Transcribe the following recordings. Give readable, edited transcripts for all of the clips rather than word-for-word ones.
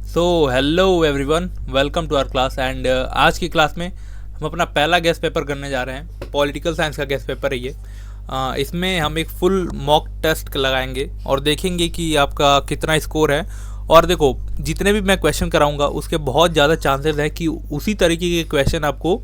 So hello everyone, welcome to our class. And आज की class में हम अपना पहला गेस्ट पेपर करने जा रहे हैं। पॉलिटिकल साइंस का गेस्ट पेपर है ये। इसमें हम एक फुल मॉक टेस्ट लगाएंगे और देखेंगे कि आपका कितना स्कोर है। और देखो, जितने भी मैं क्वेश्चन कराऊंगा उसके बहुत ज़्यादा चांसेस है कि उसी तरीके के क्वेश्चन आपको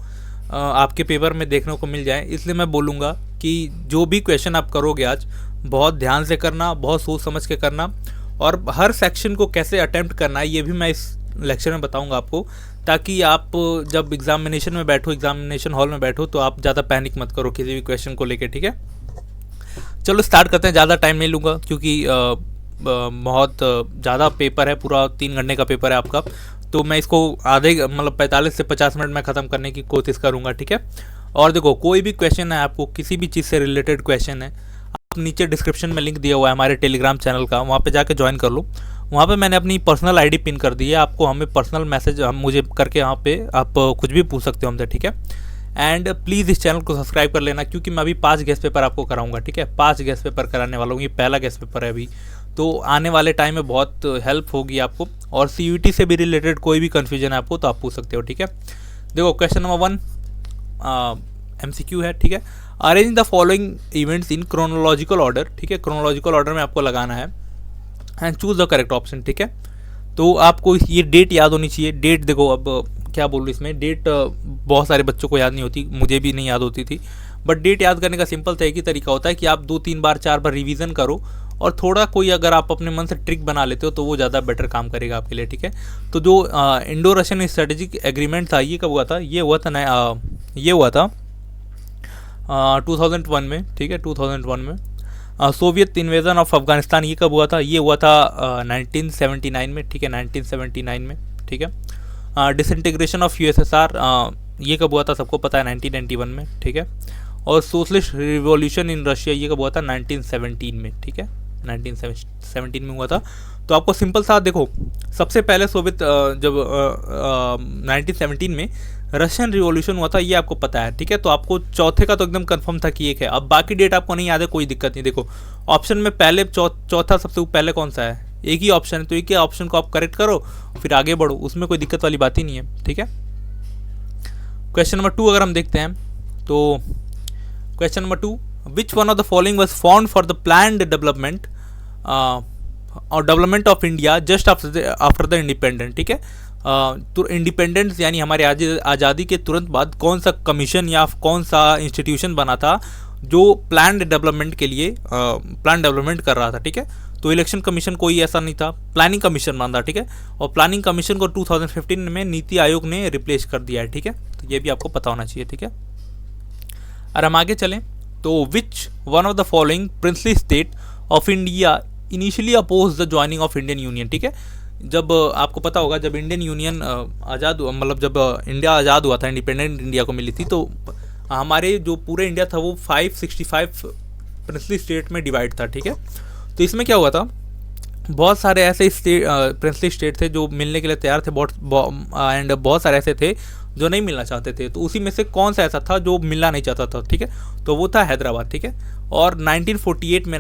आपके पेपर में देखने को मिल जाए। इसलिए मैं बोलूँगा कि जो भी क्वेश्चन आप करोगे आज, बहुत ध्यान से करना, बहुत सोच समझ के करना। और हर सेक्शन को कैसे अटेम्प्ट करना है ये भी मैं इस लेक्चर में बताऊंगा आपको, ताकि आप जब एग्जामिनेशन में बैठो, एग्जामिनेशन हॉल में बैठो, तो आप ज़्यादा पैनिक मत करो किसी भी क्वेश्चन को लेके। ठीक है, चलो स्टार्ट करते हैं। ज़्यादा टाइम नहीं लूँगा क्योंकि बहुत ज़्यादा पेपर है, पूरा 3 घंटे का पेपर है आपका। तो मैं इसको आधे 45 से 50 मिनट में ख़त्म करने की कोशिश करूँगा। ठीक है, और देखो, कोई भी क्वेश्चन है, आपको किसी भी चीज़ से रिलेटेड क्वेश्चन है, नीचे डिस्क्रिप्शन में लिंक दिया हुआ है हमारे टेलीग्राम चैनल का, वहाँ पे जाके ज्वाइन कर लो। वहाँ पे मैंने अपनी पर्सनल आईडी पिन कर दी है, आपको हमें पर्सनल मैसेज मुझे करके यहाँ पे आप कुछ भी पूछ सकते हो हमसे। ठीक है, एंड प्लीज़ इस चैनल को सब्सक्राइब कर लेना, क्योंकि मैं अभी 5 गेस्ट पेपर आपको कराऊंगा। ठीक है, 5 गेस्ट पेपर कराने वाला हूँ, ये पहला गेस्ट पेपर है अभी। तो आने वाले टाइम में बहुत हेल्प होगी आपको। और CUET से भी रिलेटेड कोई भी कन्फ्यूजन है आपको तो आप पूछ सकते हो। ठीक है, देखो क्वेश्चन नंबर 1 MCQ है। ठीक है, arrange the following events in chronological order. ठीक है, क्रोनोलॉजिकल ऑर्डर में आपको लगाना है and choose the correct option. ठीक है, तो आपको ये डेट याद होनी चाहिए। डेट देखो, अब क्या बोलूँ इसमें, डेट बहुत सारे बच्चों को याद नहीं होती, मुझे भी नहीं याद होती थी। बट डेट याद करने का सिंपल सा एक ही तरीका होता है कि आप 2-3 बार 4 बार रिवीजन करो, और थोड़ा कोई अगर आप अपने मन से ट्रिक बना लेते हो तो वो ज़्यादा बेटर काम करेगा आपके लिए। ठीक है, तो जो इंडो रशियन स्ट्रेटेजिक एग्रीमेंट था, ये कब हुआ था? ये हुआ था 2001 में। ठीक है, 2001 में। सोवियत इन्वेजन ऑफ अफगानिस्तान, ये कब हुआ था? ये हुआ था 1979 में। ठीक है, 1979 में। ठीक है, डिसइंटीग्रेशन ऑफ USSR, ये कब हुआ था? सबको पता है, 1991 में। ठीक है, और सोशलिस्ट रिवॉल्यूशन इन रशिया, ये कब हुआ था? 1917 में। ठीक है, 1917 में हुआ था। तो आपको सिंपल सा देखो, सबसे पहले सोवियत जब 1917 में रशियन रिवॉल्यूशन हुआ था, ये आपको पता है। ठीक है, तो आपको चौथे का तो एकदम कंफर्म था कि एक है। अब बाकी डेट आपको नहीं याद है, कोई दिक्कत नहीं। देखो ऑप्शन में पहले चौथा सबसे पहले कौन सा है? एक ही ऑप्शन है, तो एक ही ऑप्शन को आप करेक्ट करो, फिर आगे बढ़ो, उसमें कोई दिक्कत वाली बात ही नहीं है। ठीक है, क्वेश्चन नंबर 2 अगर हम देखते हैं तो question number 2, which one of the following was found for the planned development और development of India just after the independent. ठीक है, तो इंडिपेंडेंस यानी हमारे आज़ादी के तुरंत बाद कौन सा कमीशन या कौन सा इंस्टीट्यूशन बना था जो प्लान डेवलपमेंट के लिए प्लान डेवलपमेंट कर रहा था? ठीक है, तो इलेक्शन कमीशन कोई ऐसा नहीं था, प्लानिंग कमीशन बना था। ठीक है, और प्लानिंग कमीशन को 2015 में नीति आयोग ने रिप्लेस कर दिया है। ठीक है, तो ये भी आपको पता होना चाहिए। ठीक है, और हम आगे चलें तो which one of the following princely state of India initially oppose the joining of Indian Union? ठीक है, जब आपको पता होगा, जब इंडियन यूनियन आज़ाद, जब इंडिया आज़ाद हुआ था, इंडिपेंडेंट इंडिया को मिली थी, तो हमारे जो पूरे इंडिया था वो 565 प्रिंसली स्टेट में डिवाइड था। ठीक है, तो इसमें क्या हुआ था, बहुत सारे ऐसे प्रिंसली स्टेट थे जो मिलने के लिए तैयार थे, एंड बहुत सारे ऐसे थे जो नहीं मिलना चाहते थे। तो उसी में से कौन सा ऐसा था जो मिलना नहीं चाहता था? ठीक है, तो वो था हैदराबाद। ठीक है, और 1948 में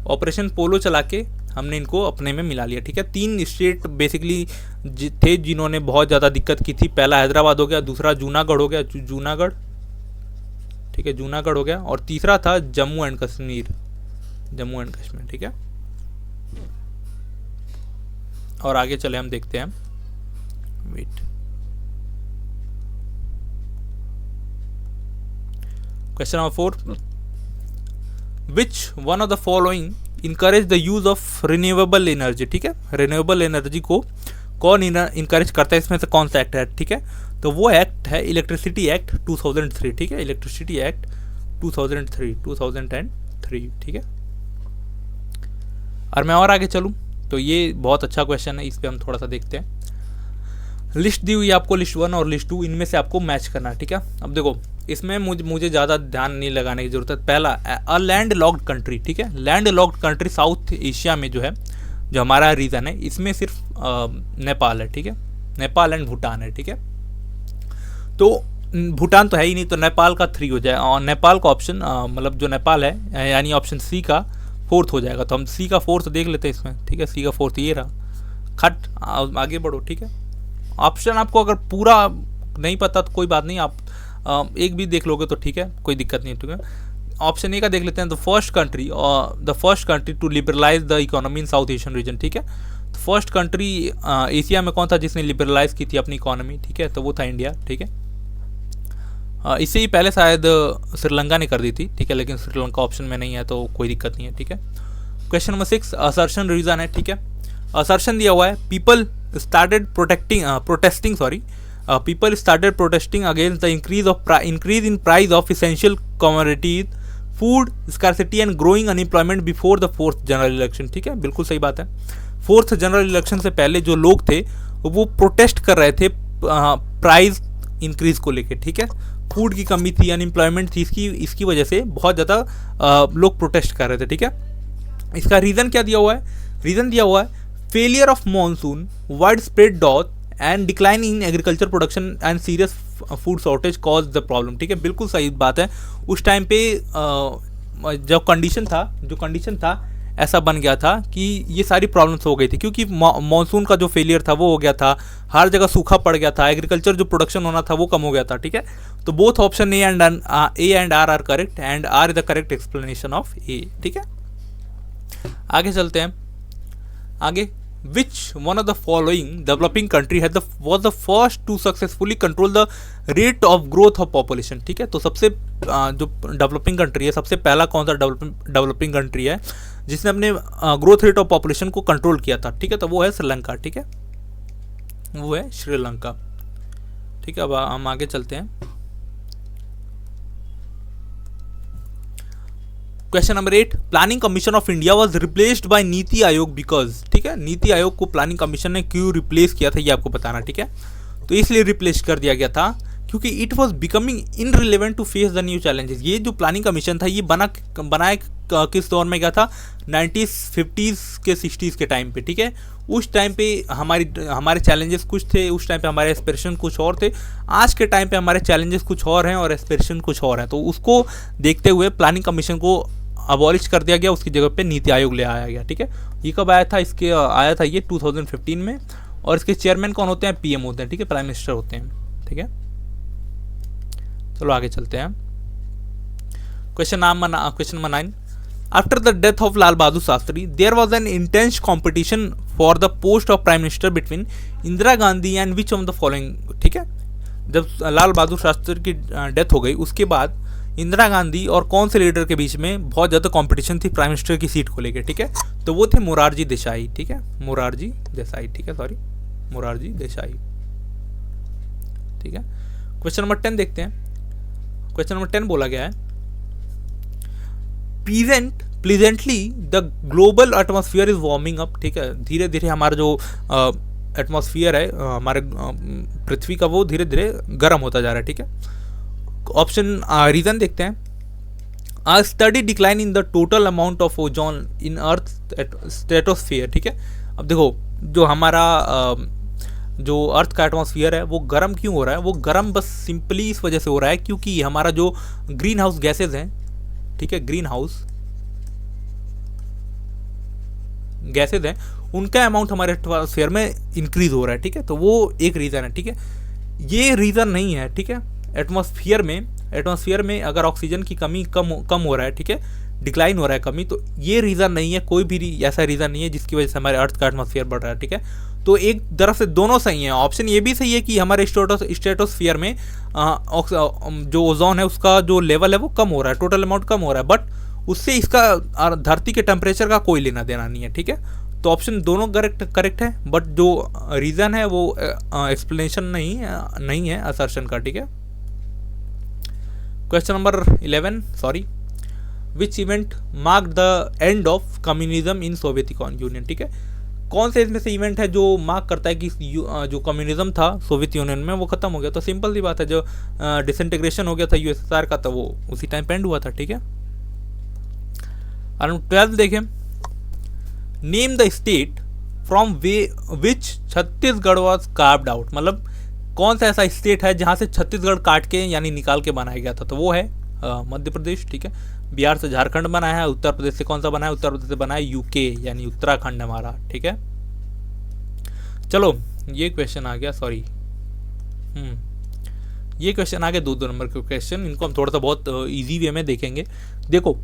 ऑपरेशन पोलो चला के हमने इनको अपने में मिला लिया। ठीक है, 3 स्टेट बेसिकली थे जिन्होंने बहुत ज़्यादा दिक्कत की थी। पहला हैदराबाद हो गया, दूसरा जूनागढ़ हो गया, ठीक है, जूनागढ़ हो गया, और तीसरा था जम्मू एंड कश्मीर। ठीक है, और आगे चले हम देखते हैं। Wait, question number 4, which one of the following encourage the use of renewable energy? ठीक है, रिन्यूएबल एनर्जी को कौन इनकरेज करता है? इसमें से कौन सा एक्ट है? ठीक है, तो वो एक्ट है इलेक्ट्रिसिटी एक्ट 2003। ठीक है, इलेक्ट्रिसिटी एक्ट 2003। ठीक है, और मैं और आगे चलूँ तो ये बहुत अच्छा क्वेश्चन है, इस पर हम थोड़ा सा देखते हैं। लिस्ट दी हुई है आपको, लिस्ट 1 और लिस्ट 2, इनमें से आपको मैच करना है। ठीक है, अब देखो इसमें मुझे ज़्यादा ध्यान नहीं लगाने की जरूरत है। पहला, अ लैंड लॉक्ड कंट्री। ठीक है, land locked country south Asia में जो है, जो हमारा रीजन है, इसमें सिर्फ नेपाल है। ठीक है, नेपाल एंड भूटान है। ठीक है, तो भूटान तो है ही नहीं, तो नेपाल का 3 हो जाए, और नेपाल का ऑप्शन मतलब जो नेपाल है यानी ऑप्शन सी का 4th हो जाएगा। तो हम सी का 4th देख लेते हैं इसमें, ठीक है। सी का 4th ये रहा, खट आगे बढ़ो, ठीक है। ऑप्शन आपको अगर पूरा नहीं पता तो कोई बात नहीं, आप एक भी देख लोगे तो ठीक है, कोई दिक्कत नहीं, ठीक है। ऑप्शन ए का देख लेते हैं, the first country to liberalise the economy in South Asian region, ठीक है। तो फर्स्ट कंट्री एशिया में कौन था जिसने लिबरलाइज की थी अपनी इकोनॉमी, ठीक है, तो वो था इंडिया, ठीक है। इससे ही पहले शायद श्रीलंका ने कर दी थी, ठीक है, लेकिन श्रीलंका ऑप्शन में नहीं है तो कोई दिक्कत नहीं है, ठीक है। क्वेश्चन नंबर 6 असर्शन रीजन है, ठीक है। असर्शन दिया हुआ है, people started protesting against the increase in price of essential commodities, food scarcity and growing unemployment before the 4th general election, ठीक है, बिल्कुल सही बात है। 4th जनरल इलेक्शन से पहले जो लोग थे वो प्रोटेस्ट कर रहे थे प्राइस इंक्रीज को लेके, ठीक है। फूड की कमी थी, अनएम्प्लॉयमेंट थी, इसकी वजह से बहुत ज़्यादा लोग प्रोटेस्ट कर रहे थे, ठीक है। इसका रीज़न क्या दिया हुआ है? रीज़न दिया हुआ है failure of monsoon, widespread drought and decline in agriculture production and serious food shortage cause the problem, ठीक है, बिल्कुल सही बात है। उस टाइम पे जो कंडीशन था ऐसा बन गया था कि ये सारी प्रॉब्लम्स हो गई थी, क्योंकि मानसून का जो फेलियर था वो हो गया था, हर जगह सूखा पड़ गया था, एग्रीकल्चर जो प्रोडक्शन होना था वो कम हो गया था, ठीक है। तो both option A and R R correct and R is the correct explanation of A, ठीक है। आगे चलते हैं। आगे, which one of the following developing country was the first to successfully control the rate of growth of population, ठीक है। तो सबसे जो डेवलपिंग कंट्री है, सबसे पहला कौन सा डेवलपिंग कंट्री है जिसने अपने ग्रोथ रेट ऑफ पॉपुलेशन को कंट्रोल किया था, ठीक है, तो वो है श्रीलंका, ठीक है, वो है श्रीलंका, ठीक है। अब हम आगे चलते हैं। Question number 8, planning commission of India was replaced by NITI Aayog because, ठीक है, नीति आयोग को प्लानिंग कमीशन ने क्यों रिप्लेस किया था ये आपको बताना, ठीक है। तो इसलिए रिप्लेस कर दिया गया था क्योंकि it was becoming irrelevant to face the new challenges. ये जो प्लानिंग कमीशन था ये बनाया किस दौर में गया था? 1950s के 60s के टाइम पे, ठीक है। उस टाइम पे हमारे चैलेंजेस कुछ थे, उस टाइम पे हमारे एस्पिरेशन कुछ और थे, आज के टाइम पे हमारे चैलेंजेस कुछ और हैं और एस्पिरेशन कुछ और है। तो उसको देखते हुए प्लानिंग कमीशन को अबॉलिश कर दिया गया, उसकी जगह पे नीति आयोग ले आया गया, ठीक है। ये कब आया था? इसके आया था ये 2015 में, और इसके चेयरमैन कौन होते हैं? पीएम होते हैं, ठीक है, प्राइम मिनिस्टर होते हैं, ठीक है। चलो आगे चलते हैं। Question number 9, after the death of Lal Bahadur Shastri there was an intense competition for the post of prime minister between Indira Gandhi and which of the following, ठीक है। जब लाल बहादुर शास्त्री की डेथ हो गई उसके बाद इंदिरा गांधी और कौन से लीडर के बीच में बहुत ज़्यादा कंपटीशन थी प्राइम मिनिस्टर की सीट को लेकर, ठीक है। तो वो थे मोरारजी देसाई, ठीक है, मोरारजी देसाई, ठीक है। क्वेश्चन नंबर 10 देखते हैं। क्वेश्चन नंबर 10 बोला गया है, pleasantly the global atmosphere is warming up, ठीक है। धीरे धीरे हमारा जो एटमॉस्फेयर है हमारे पृथ्वी का वो धीरे धीरे गर्म होता जा रहा है, ठीक है। ऑप्शन रीजन देखते हैं, a study decline in the total amount of ozone in earth stratosphere, ठीक है। अब देखो जो हमारा जो अर्थ का एटमॉस्फेयर है वो गर्म क्यों हो रहा है? वो गर्म बस सिंपली इस वजह से हो रहा है क्योंकि हमारा जो ग्रीन हाउस गैसेज हैं, ठीक है, ग्रीन हाउस गैसेज हैं उनका अमाउंट हमारे एटमॉस्फेयर में इंक्रीज हो रहा है, ठीक है। तो वो एक रीज़न है, ठीक है। ये रीज़न नहीं है, ठीक है। एटमॉस्फेयर में अगर ऑक्सीजन की कमी कम हो रहा है, ठीक है, डिक्लाइन हो रहा है कमी, तो ये रीज़न नहीं है, कोई भी ऐसा रीज़न नहीं है जिसकी वजह से हमारे अर्थ का एटमॉस्फेयर बढ़ रहा है, ठीक है। तो एक तरफ से दोनों सही हैं। ऑप्शन ये भी सही है कि हमारे स्ट्रेटोस्फीयर में जो ओजोन है उसका जो लेवल है वो कम हो रहा है, टोटल अमाउंट कम हो रहा है, बट उससे इसका धरती के टेम्परेचर का कोई लेना देना नहीं है, ठीक है। तो ऑप्शन दोनों करेक्ट है, बट जो रीज़न है वो एक्सप्लेनेशन नहीं है असर्शन का, ठीक है। Question number 11, which event mark the end of communism in Soviet union, ठीक है। कौन से इसमें से इवेंट है जो मार्क करता है कि जो कम्युनिज्म था सोवियत यूनियन में वो खत्म हो गया? तो सिंपल सी बात है, जो डिसइंटीग्रेशन हो गया था यूएसएसआर का, तो वो उसी टाइम पे एंड हुआ था, ठीक है। और 12 देखें, name the state from which Chhattisgarh was carved out, मतलब कौन सा ऐसा स्टेट है जहाँ से छत्तीसगढ़ काट के यानी निकाल के बनाया गया था, तो वो है मध्य प्रदेश, ठीक है। बिहार से झारखंड बना है, उत्तर प्रदेश से कौन सा बना है, उत्तर प्रदेश से बना है यूके यानी उत्तराखंड हमारा, ठीक है। चलो ये क्वेश्चन आ गया, सॉरी ये क्वेश्चन आ गया 2 नंबर के क्वेश्चन, इनको हम थोड़ा सा बहुत इजी वे में देखेंगे। देखो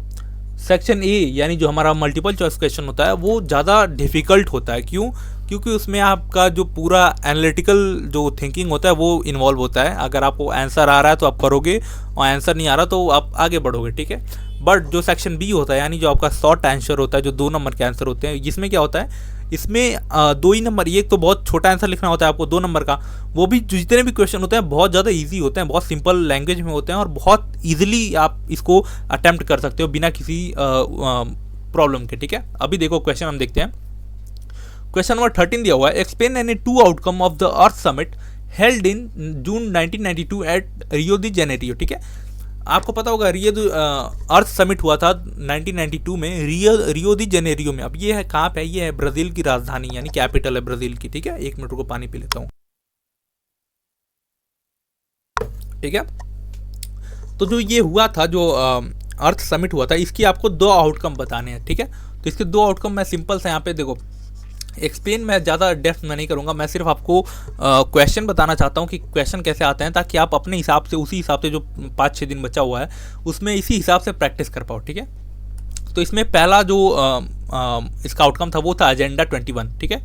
सेक्शन ए यानी जो हमारा मल्टीपल चॉइस क्वेश्चन होता है वो ज़्यादा डिफिकल्ट होता है, क्यों? क्योंकि उसमें आपका जो पूरा एनालिटिकल जो थिंकिंग होता है वो इन्वॉल्व होता है। अगर आपको आंसर आ रहा है तो आप करोगे, और आंसर नहीं आ रहा तो आप आगे बढ़ोगे, ठीक है। बट जो सेक्शन बी होता है यानी जो आपका शॉर्ट आंसर होता है, जो 2 नंबर के आंसर होते हैं, जिसमें क्या होता है, इसमें 2 ही नंबर, ये तो बहुत छोटा आंसर लिखना होता है आपको 2 नंबर का, वो भी जितने भी क्वेश्चन होते हैं बहुत ज़्यादा इजी होते हैं, बहुत सिंपल लैंग्वेज में होते हैं और बहुत इजीली आप इसको अटेम्प्ट कर सकते हो बिना किसी प्रॉब्लम के, ठीक है। अभी देखो क्वेश्चन हम देखते हैं। क्वेश्चन नंबर 13 दिया हुआ है, explain any 2 outcome of the Earth Summit held in June 1992 at Rio de Janeiro, ठीक है। आपको पता होगा अर्थ समिट हुआ था 1992 में रियो दी जेनेरियो में। अब ये है कहाँ पे है, ये है ब्राज़ील की राजधानी यानी कैपिटल है ब्राज़ील की, ठीक है। 1 मिनट को पानी पी लेता हूँ, ठीक है। तो जो ये हुआ था, जो अर्थ समिट हुआ था, इसकी आपको 2 आउटकम बताने हैं, ठीक है। तो इसके 2 आउटकम मैं सिंपल से यहाँ पे देखो एक्सप्लेन मैं ज़्यादा डेप्थ में नहीं करूँगा, मैं सिर्फ आपको क्वेश्चन बताना चाहता हूँ कि क्वेश्चन कैसे आते हैं, ताकि आप अपने हिसाब से उसी हिसाब से जो 5-6 दिन बचा हुआ है उसमें इसी हिसाब से प्रैक्टिस कर पाओ, ठीक है। तो इसमें पहला जो इसका आउटकम था वो था एजेंडा 21, ठीक है,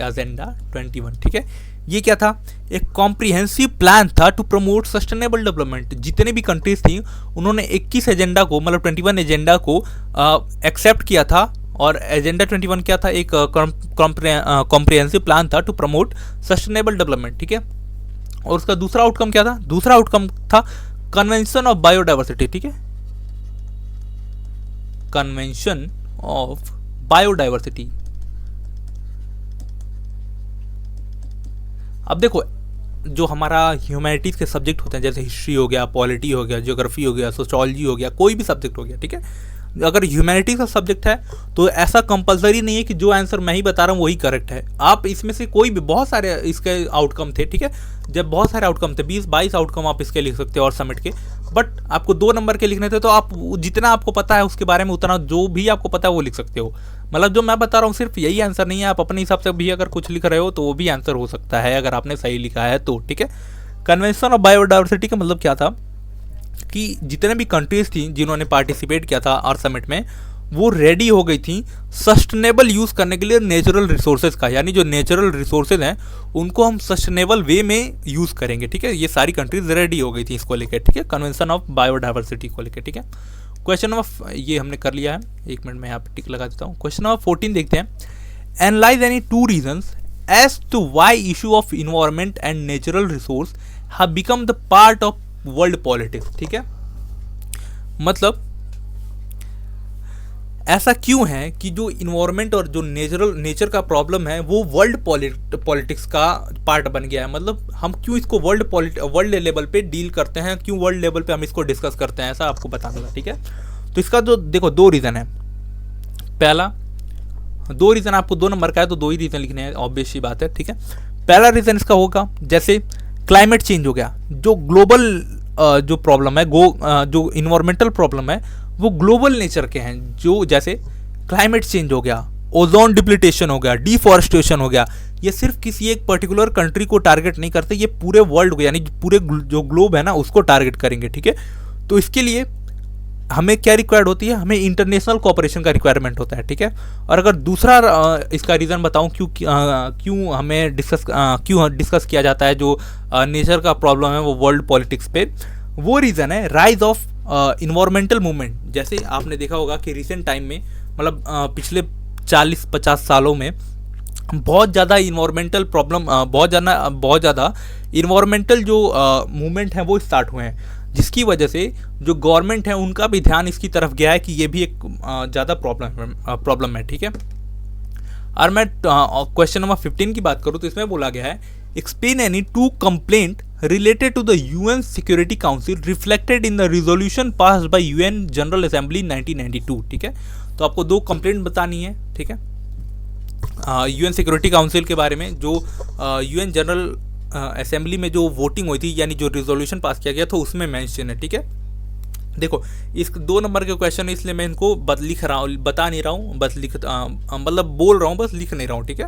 एजेंडा 21, ठीक है। ये क्या था, एक कॉम्प्रिहेंसिव प्लान था टू प्रमोट सस्टेनेबल डेवलपमेंट। जितने भी कंट्रीज थी उन्होंने 21 एजेंडा को, मतलब 21 एजेंडा को एक्सेप्ट किया था, और एजेंडा 21 क्या था, एक कॉम्प्रिहेंसिव प्लान था टू प्रमोट सस्टेनेबल डेवलपमेंट, ठीक है। और उसका दूसरा आउटकम क्या था, दूसरा आउटकम था कन्वेंशन ऑफ बायोडाइवर्सिटी, ठीक है, कन्वेंशन ऑफ बायोडाइवर्सिटी। अब देखो जो हमारा ह्यूमैनिटीज़ के सब्जेक्ट होते हैं, जैसे हिस्ट्री हो गया, पॉलिटी हो गया, ज्योग्राफी हो गया, सोशोलॉजी हो गया, कोई भी सब्जेक्ट हो गया, ठीक है। अगर ह्यूमैनिटीज़ का सब्जेक्ट है तो ऐसा कंपलसरी नहीं है कि जो आंसर मैं ही बता रहा हूँ वही करेक्ट है। आप इसमें से कोई भी, बहुत सारे इसके आउटकम थे, ठीक है। जब बहुत सारे आउटकम थे, 20-22 आउटकम आप इसके लिख सकते हो और समिट के, बट आपको 2 नंबर के लिखने थे, तो आप जितना आपको पता है उसके बारे में उतना जो भी आपको पता है वो लिख सकते हो। मतलब जो मैं बता रहा हूँ सिर्फ यही आंसर नहीं है, आप अपने हिसाब से भी अगर कुछ लिख रहे हो तो वो भी आंसर हो सकता है अगर आपने सही लिखा है तो, ठीक है। कन्वेंशन ऑफ बायोडाइवर्सिटी का मतलब क्या था कि जितने भी कंट्रीज थी जिन्होंने पार्टिसिपेट किया था अर्थ समिट में, वो रेडी हो गई थी सस्टेनेबल यूज़ करने के लिए नेचुरल रिसोर्सेज का, यानी जो नेचुरल रिसोर्सेज हैं उनको हम सस्टेनेबल वे में यूज़ करेंगे, ठीक है। ये सारी कंट्रीज रेडी हो गई थी इसको लेकर, ठीक है, कन्वेंशन ऑफ बायोडाइवर्सिटी को लेकर, ठीक है। क्वेश्चन नंबर, ये हमने कर लिया है, 1 मिनट में यहाँ पे टिक लगा देता हूँ। क्वेश्चन नंबर 14 देखते हैं, analyse any 2 reasons as to why issue of environment and natural resource have become the part of world politics, ठीक है। मतलब ऐसा क्यों है कि जो इन्वायरमेंट और जो नेचर का प्रॉब्लम है वो वर्ल्ड पॉलिटिक्स का पार्ट बन गया है। मतलब हम क्यों इसको वर्ल्ड लेवल पे डील करते हैं, क्यों वर्ल्ड लेवल पे हम इसको डिस्कस करते हैं, ऐसा आपको बताना था, ठीक है। तो इसका जो देखो 2 रीज़न है। पहला 2 रीज़न आपको 2 नंबर का है तो 2 ही रीज़न लिखने हैं, ऑब्वियस सी बात है, ठीक है। पहला रीज़न इसका होगा जैसे क्लाइमेट चेंज हो गया, जो ग्लोबल जो प्रॉब्लम है, जो इन्वायरमेंटल प्रॉब्लम है वो ग्लोबल नेचर के हैं, जो जैसे क्लाइमेट चेंज हो गया, ओजोन डिप्लीटेशन हो गया, डिफॉरेस्टेशन हो गया। ये सिर्फ किसी एक पर्टिकुलर कंट्री को टारगेट नहीं करते, ये पूरे वर्ल्ड को, यानी पूरे जो ग्लोब है ना उसको टारगेट करेंगे, ठीक है। तो इसके लिए हमें क्या रिक्वायर्ड होती है, हमें इंटरनेशनल कोऑपरेशन का रिक्वायरमेंट होता है, ठीक है। और अगर दूसरा इसका रीज़न बताऊं क्यों हमें डिस्कस किया जाता है जो नेचर का प्रॉब्लम है वो वर्ल्ड पॉलिटिक्स पे, वो रीज़न है राइज ऑफ इन्वायरमेंटल मूवमेंट। जैसे आपने देखा होगा कि रिसेंट टाइम में, मतलब पिछले 40-50 सालों में बहुत ज़्यादा इन्वायरमेंटल प्रॉब्लम, बहुत ज़्यादा इन्वायरमेंटल जो मूवमेंट हैं वो स्टार्ट हुए हैं, जिसकी वजह से जो गवर्नमेंट है उनका भी ध्यान इसकी तरफ गया है कि ये भी एक ज़्यादा प्रॉब्लम है, ठीक है। और मैं क्वेश्चन नंबर 15 की बात करूँ तो इसमें बोला गया है, explain any 2 complaint related to the UN Security Council reflected in the resolution passed by UN General Assembly 1992, ठीक है। तो आपको 2 कंप्लेंट बतानी है, ठीक है, UN सिक्योरिटी काउंसिल के बारे में, जो यूएन जनरल असेंबली में जो वोटिंग हुई थी, यानी जो रिजोल्यूशन पास किया गया था, उसमें मेंशन है। ठीक है, देखो इस 2 नंबर के क्वेश्चन है, इसलिए मैं इनको लिख रहा हूँ, बता नहीं रहा हूँ, बस मतलब बोल रहा हूँ, बस लिख नहीं रहा हूँ। ठीक है,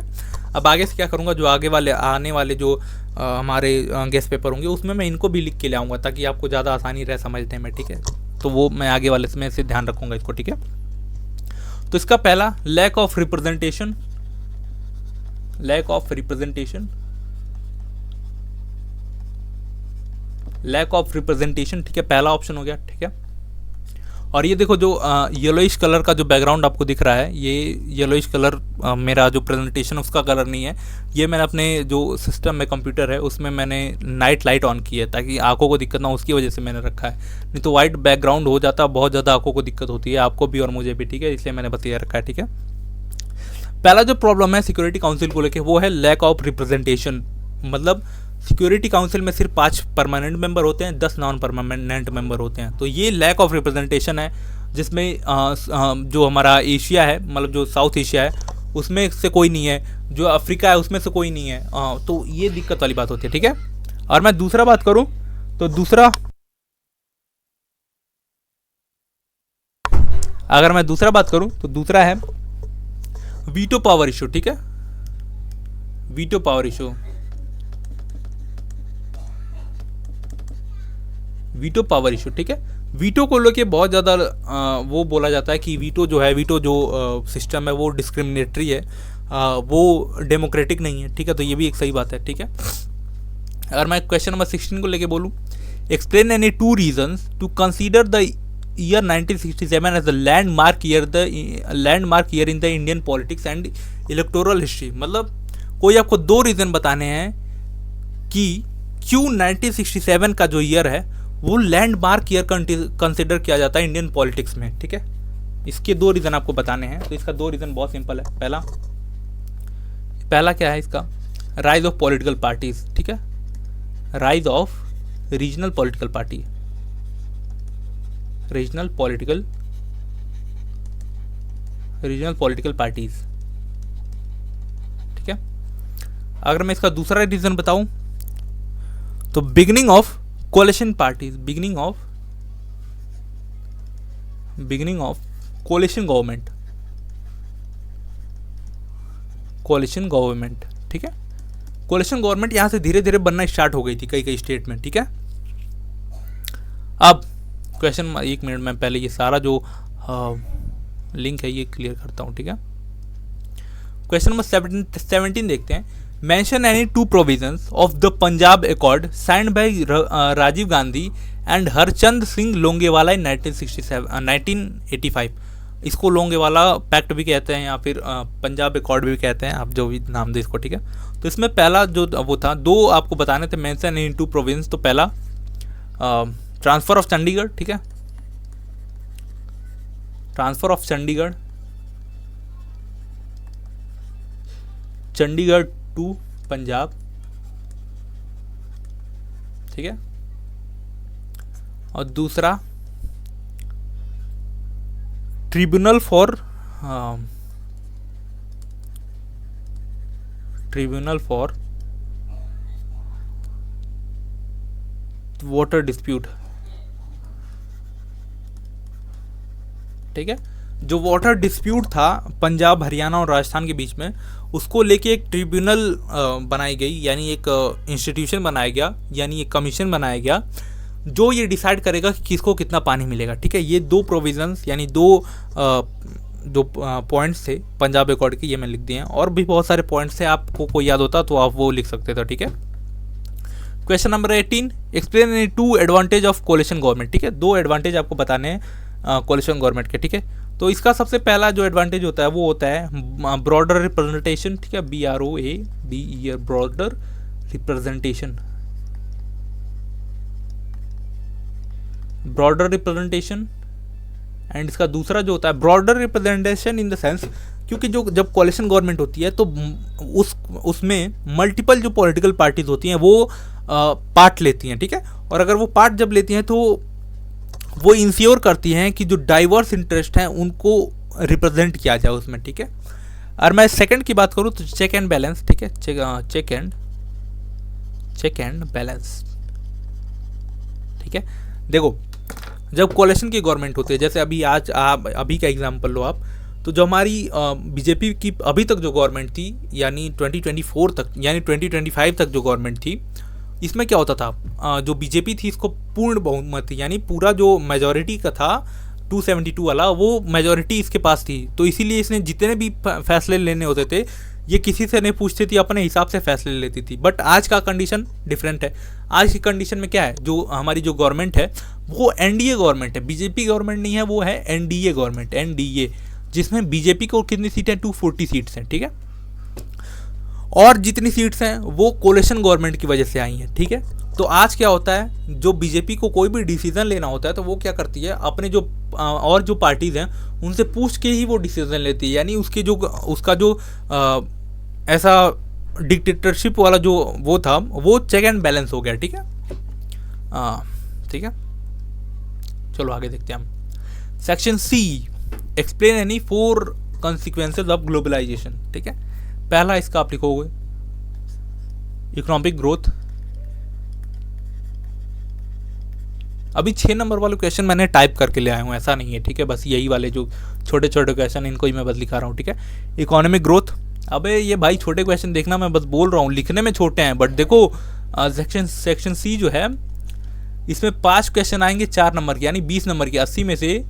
अब आगे से क्या करूँगा, जो आगे वाले आने वाले जो हमारे गेस्ट पेपर होंगे उसमें मैं इनको भी लिख के ले आऊँगा, ताकि आपको ज़्यादा आसानी रहे समझने में। ठीक है, तो वो मैं आगे वाले में से ध्यान रखूँगा इसको। ठीक है, तो इसका पहला lack of representation, lack of representation, lack of representation. ठीक है, पहला ऑप्शन हो गया। ठीक है, और ये देखो जो येलोइश कलर का जो बैकग्राउंड आपको दिख रहा है, ये येलोइश कलर मेरा जो प्रेजेंटेशन उसका कलर नहीं है, ये मैंने अपने जो सिस्टम में कंप्यूटर है उसमें मैंने नाइट लाइट ऑन की है, ताकि आंखों को दिक्कत ना हो, उसकी वजह से मैंने रखा है। नहीं तो वाइट बैकग्राउंड हो जाता, बहुत ज़्यादा आंखों को दिक्कत होती है, आपको भी और मुझे भी। ठीक है, इसलिए मैंने बस ये रखा है। ठीक है, पहला जो प्रॉब्लम है सिक्योरिटी काउंसिल को लेकर, वो है लैक ऑफ रिप्रेजेंटेशन। मतलब सिक्योरिटी काउंसिल में सिर्फ 5 परमानेंट मेंबर होते हैं, 10 नॉन परमानेंट मेंबर होते हैं। तो ये लैक ऑफ रिप्रेजेंटेशन है, जिसमें जो हमारा एशिया है, मतलब जो साउथ एशिया है उसमें से कोई नहीं है, जो अफ्रीका है उसमें से कोई नहीं है। तो ये दिक्कत वाली बात होती है। ठीक है, और मैं दूसरा बात करूं तो अगर मैं दूसरा बात करूं तो दूसरा है वीटो पावर इशू। ठीक है, veto power issue, veto power issue. ठीक है, वीटो को लेके बहुत ज़्यादा वो बोला जाता है कि वीटो जो है, वीटो जो सिस्टम है वो डिस्क्रिमिनेटरी है, वो डेमोक्रेटिक नहीं है। ठीक है, तो ये भी एक सही बात है। ठीक है, अगर मैं क्वेश्चन नंबर 16 को लेके बोलूँ, explain any 2 reasons to consider the year 1967 as the landmark year in the Indian politics and electoral history. मतलब कोई आपको 2 रीज़न बताने हैं कि क्यों 1967 का जो ईयर है वो लैंडमार्क ईयर कंसिडर किया जाता है इंडियन पॉलिटिक्स में। ठीक है, इसके 2 रीज़न आपको बताने हैं। तो इसका 2 रीज़न बहुत सिंपल है। पहला क्या है इसका, राइज ऑफ पॉलिटिकल पार्टीज। ठीक है, rise of regional political party, regional political parties. ठीक है, अगर मैं इसका दूसरा रीज़न बताऊं तो beginning of कोalition parties, beginning of कोalition government. ठीक है, कोalition गवर्नमेंट यहां से धीरे धीरे बनना स्टार्ट हो गई थी कई स्टेट में। ठीक है, अब क्वेश्चन 1 मिनट में पहले ये सारा जो लिंक है ये क्लियर करता हूं। ठीक है, क्वेश्चन नंबर 17 देखते हैं। Mention any 2 provisions of the Punjab Accord signed by Rajiv Gandhi and Harchand Singh Longewala in 1985। इसको लोंगेवाला पैक्ट भी कहते हैं या फिर पंजाब अकॉर्ड भी कहते हैं, आप जो भी नाम दे इसको। ठीक है, तो इसमें पहला जो वो था, 2 आपको बताने थे, मेंशन इन 2 प्रोविंस। तो पहला ट्रांसफ़र ऑफ चंडीगढ़। ठीक है, transfer of Chandigarh to Punjab. ठीक है, और दूसरा ट्रिब्यूनल फॉर वाटर डिस्प्यूट। ठीक है, जो वाटर डिस्प्यूट था पंजाब, हरियाणा और राजस्थान के बीच में, उसको लेके एक ट्रिब्यूनल बनाई गई, यानी एक इंस्टीट्यूशन बनाया गया, यानी एक कमीशन बनाया गया, जो ये डिसाइड करेगा कि किसको कितना पानी मिलेगा। ठीक है, ये 2 प्रोविजंस यानी 2 पॉइंट्स थे पंजाब अकॉर्ड के, ये मैं लिख दिए हैं। और भी बहुत सारे पॉइंट्स थे, आपको कोई याद होता तो आप वो लिख सकते थे। ठीक है, question number 18, explain any 2 advantage of कोalition government. ठीक है, 2 एडवांटेज आपको बताने हैं कोalition गवर्नमेंट के। ठीक है, तो इसका सबसे पहला जो एडवांटेज होता है वो होता है ब्रॉडर रिप्रेजेंटेशन। ठीक है, BROADER, ब्रॉडर रिप्रेजेंटेशन, एंड इसका दूसरा जो होता है broader representation in the sense, क्योंकि जो जब कोalition गवर्नमेंट होती है तो उसमें मल्टीपल जो पॉलिटिकल पार्टीज होती हैं वो पार्ट लेती हैं। ठीक है, और अगर वो पार्ट जब लेती हैं तो वो इंश्योर करती हैं कि जो डाइवर्स इंटरेस्ट हैं उनको रिप्रेजेंट किया जाए उसमें। ठीक है, और मैं सेकंड की बात करूँ तो चेक एंड बैलेंस। ठीक है, check and check and balance. ठीक है, देखो जब कोalition की गवर्नमेंट होती है, जैसे अभी आज आप अभी का एग्जांपल लो आप, तो जो हमारी बीजेपी की अभी तक जो गवर्नमेंट थी, यानी 2024 तक, यानी 2025 तक जो गवर्नमेंट थी, इसमें क्या होता था, जो बीजेपी थी इसको पूर्ण बहुमत थी, यानी पूरा जो मेजॉरिटी का था 272 वाला, वो मेजॉरिटी इसके पास थी। तो इसीलिए इसने जितने भी फैसले लेने होते थे ये किसी से नहीं पूछती थी, अपने हिसाब से फैसले लेती थी। बट आज का कंडीशन डिफरेंट है। आज की कंडीशन में क्या है, जो हमारी जो गवर्नमेंट है वो एनडीए गवर्नमेंट है, बीजेपी गवर्नमेंट नहीं है, वो है एनडीए गवर्नमेंट, एनडीए, जिसमें बीजेपी को कितनी सीटें, 240 सीट्स हैं। ठीक है, और जितनी सीट्स हैं वो कोalition गवर्नमेंट की वजह से आई हैं। ठीक है, तो आज क्या होता है, जो बीजेपी को कोई भी डिसीजन लेना होता है तो वो क्या करती है, अपने जो और जो पार्टीज़ हैं उनसे पूछ के ही वो डिसीजन लेती है। यानी उसके जो उसका जो ऐसा डिक्टेटरशिप वाला जो वो था, वो चेक एंड बैलेंस हो गया। ठीक है, ठीक है, चलो आगे देखते हैं हम। Section C, explain any 4 consequences of globalisation. ठीक है, पहला इसका आप लिखोगे इकोनॉमिक ग्रोथ। अभी 6 नंबर वाले क्वेश्चन मैंने टाइप करके ले आया हूँ, ऐसा नहीं है। ठीक है, बस यही वाले जो छोटे छोटे क्वेश्चन इनको ही मैं बस लिखा रहा हूँ। ठीक है, इकोनॉमिक ग्रोथ। अबे ये भाई छोटे क्वेश्चन देखना, मैं बस बोल रहा हूँ, लिखने में छोटे हैं, बट देखो सेक्शन सी जो है इसमें 5 क्वेश्चन आएंगे 4 नंबर के, यानी 20 नंबर के। 80 में से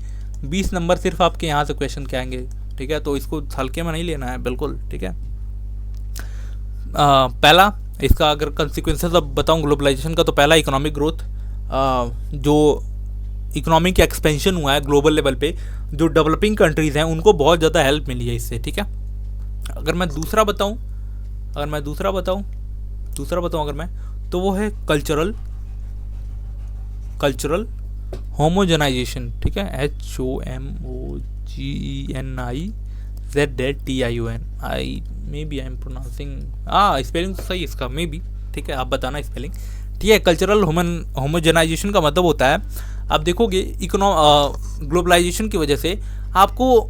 20 नंबर सिर्फ आपके यहाँ से क्वेश्चन के आएंगे। ठीक है, तो इसको हल्के में नहीं लेना है बिल्कुल। ठीक है, पहला इसका अगर कंसिक्वेंसेस अब बताऊँ ग्लोबलाइजेशन का, तो पहला इकोनॉमिक ग्रोथ, जो इकोनॉमिक एक्सपेंशन हुआ है ग्लोबल लेवल पे, जो डेवलपिंग कंट्रीज़ हैं उनको बहुत ज़्यादा हेल्प मिली है इससे। ठीक है, अगर मैं दूसरा बताऊं अगर मैं, तो वो है कल्चरल होमोजेनाइजेशन। ठीक है, HOMOGENIZZTION, maybe I am pronouncing, spelling तो सही इसका, मे बी। ठीक है, आप बताना स्पेलिंग। ठीक है, कल्चरल होमोजेनाइजेशन का मतलब होता है, आप देखोगे ग्लोबलाइजेशन की वजह से आपको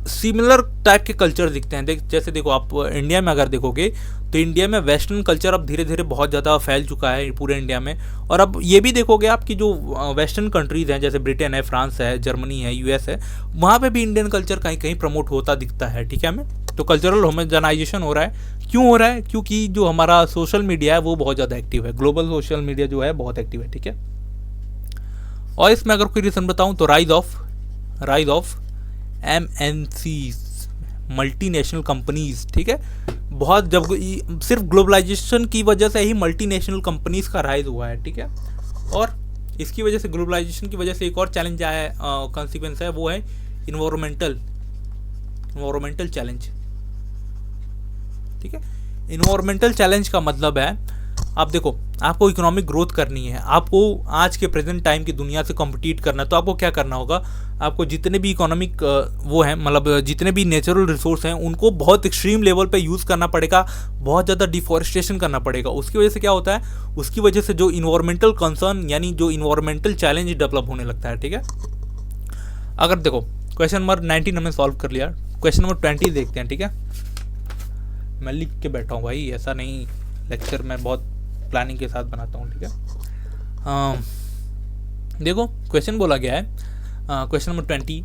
सिमिलर टाइप के कल्चर दिखते हैं। जैसे देखो आप इंडिया में अगर देखोगे तो इंडिया में वेस्टर्न कल्चर अब धीरे धीरे बहुत ज़्यादा फैल चुका है पूरे इंडिया में। और अब ये भी देखोगे आपकी जो वेस्टर्न कंट्रीज़ हैं, जैसे ब्रिटेन है, फ्रांस है, जर्मनी है, यूएस है, वहाँ पे भी इंडियन कल्चर कहीं कहीं प्रमोट होता दिखता है। ठीक है, हमें तो कल्चरल होमोजेनाइजेशन हो रहा है। क्यों हो रहा है? क्योंकि जो हमारा सोशल मीडिया है वो बहुत ज़्यादा एक्टिव है, ग्लोबल सोशल मीडिया जो है बहुत एक्टिव है। ठीक है, और इसमें अगर कोई रीज़न बताऊँ तो rise of MNCs, multinational companies. ठीक है, बहुत जब सिर्फ ग्लोबलाइजेशन की वजह से ही मल्टीनेशनल कंपनीज का राइज हुआ है। ठीक है, और इसकी वजह से ग्लोबलाइजेशन की वजह से एक और चैलेंज आया है, कॉन्सिक्वेंस है, वो है इन्वायरमेंटल चैलेंज। ठीक है, इन्वायरमेंटल चैलेंज का मतलब है, आप देखो आपको इकोनॉमिक ग्रोथ करनी है, आपको आज के प्रेजेंट टाइम की दुनिया से कॉम्पिटिट करना है, तो आपको क्या करना होगा, आपको जितने भी इकोनॉमिक वो हैं, मतलब जितने भी नेचुरल रिसोर्स हैं उनको बहुत एक्सट्रीम लेवल पे यूज़ करना पड़ेगा, बहुत ज़्यादा डिफॉरेस्टेशन करना पड़ेगा। उसकी वजह से क्या होता है, उसकी वजह से जो इन्वायरमेंटल कंसर्न यानी जो इन्वायरमेंटल चैलेंज डेवलप होने लगता है। ठीक है, अगर देखो क्वेश्चन नंबर 19 हमने सॉल्व कर लिया, क्वेश्चन नंबर 20 देखते हैं। ठीक है, मैं लिख के बैठा हूँ भाई, ऐसा नहीं लेक्चर मैं बहुत प्लानिंग के साथ बनाता हूँ। ठीक है, देखो क्वेश्चन बोला गया है, question number 20,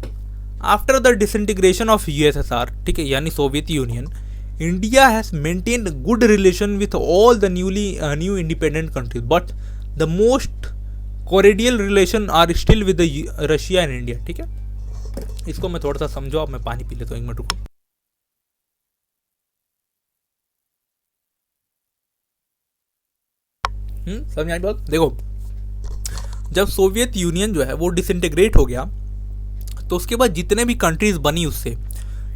after the disintegration of USSR, ठीक है, यानी Soviet Union, India has maintained good relation with all the new independent countries, but the most cordial relation are still with Russia and India. ठीक है, इसको मैं थोड़ा सा समझो, अब मैं पानी पी लेता हूँ, 1 मिनट रुको। समझ आई बात? देखो जब सोवियत यूनियन जो है वो डिसइंटीग्रेट हो गया, तो उसके बाद जितने भी कंट्रीज बनी उससे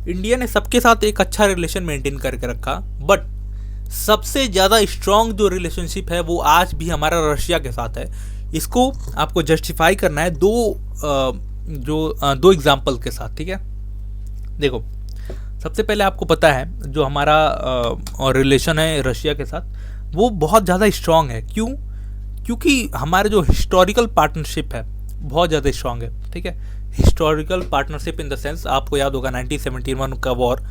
इंडिया ने सबके साथ एक अच्छा रिलेशन मेंटेन करके रखा, बट सबसे ज़्यादा स्ट्रॉन्ग जो रिलेशनशिप है वो आज भी हमारा रशिया के साथ है। इसको आपको जस्टिफाई करना है दो एग्जाम्पल के साथ। ठीक है, देखो सबसे पहले आपको पता है जो हमारा रिलेशन है रशिया के साथ वो बहुत ज़्यादा स्ट्रॉन्ग है। क्यों? क्योंकि हमारे जो हिस्टोरिकल पार्टनरशिप है बहुत ज़्यादा स्ट्रॉन्ग है। ठीक है, historical partnership in the sense आपको याद होगा 1971 का वॉर,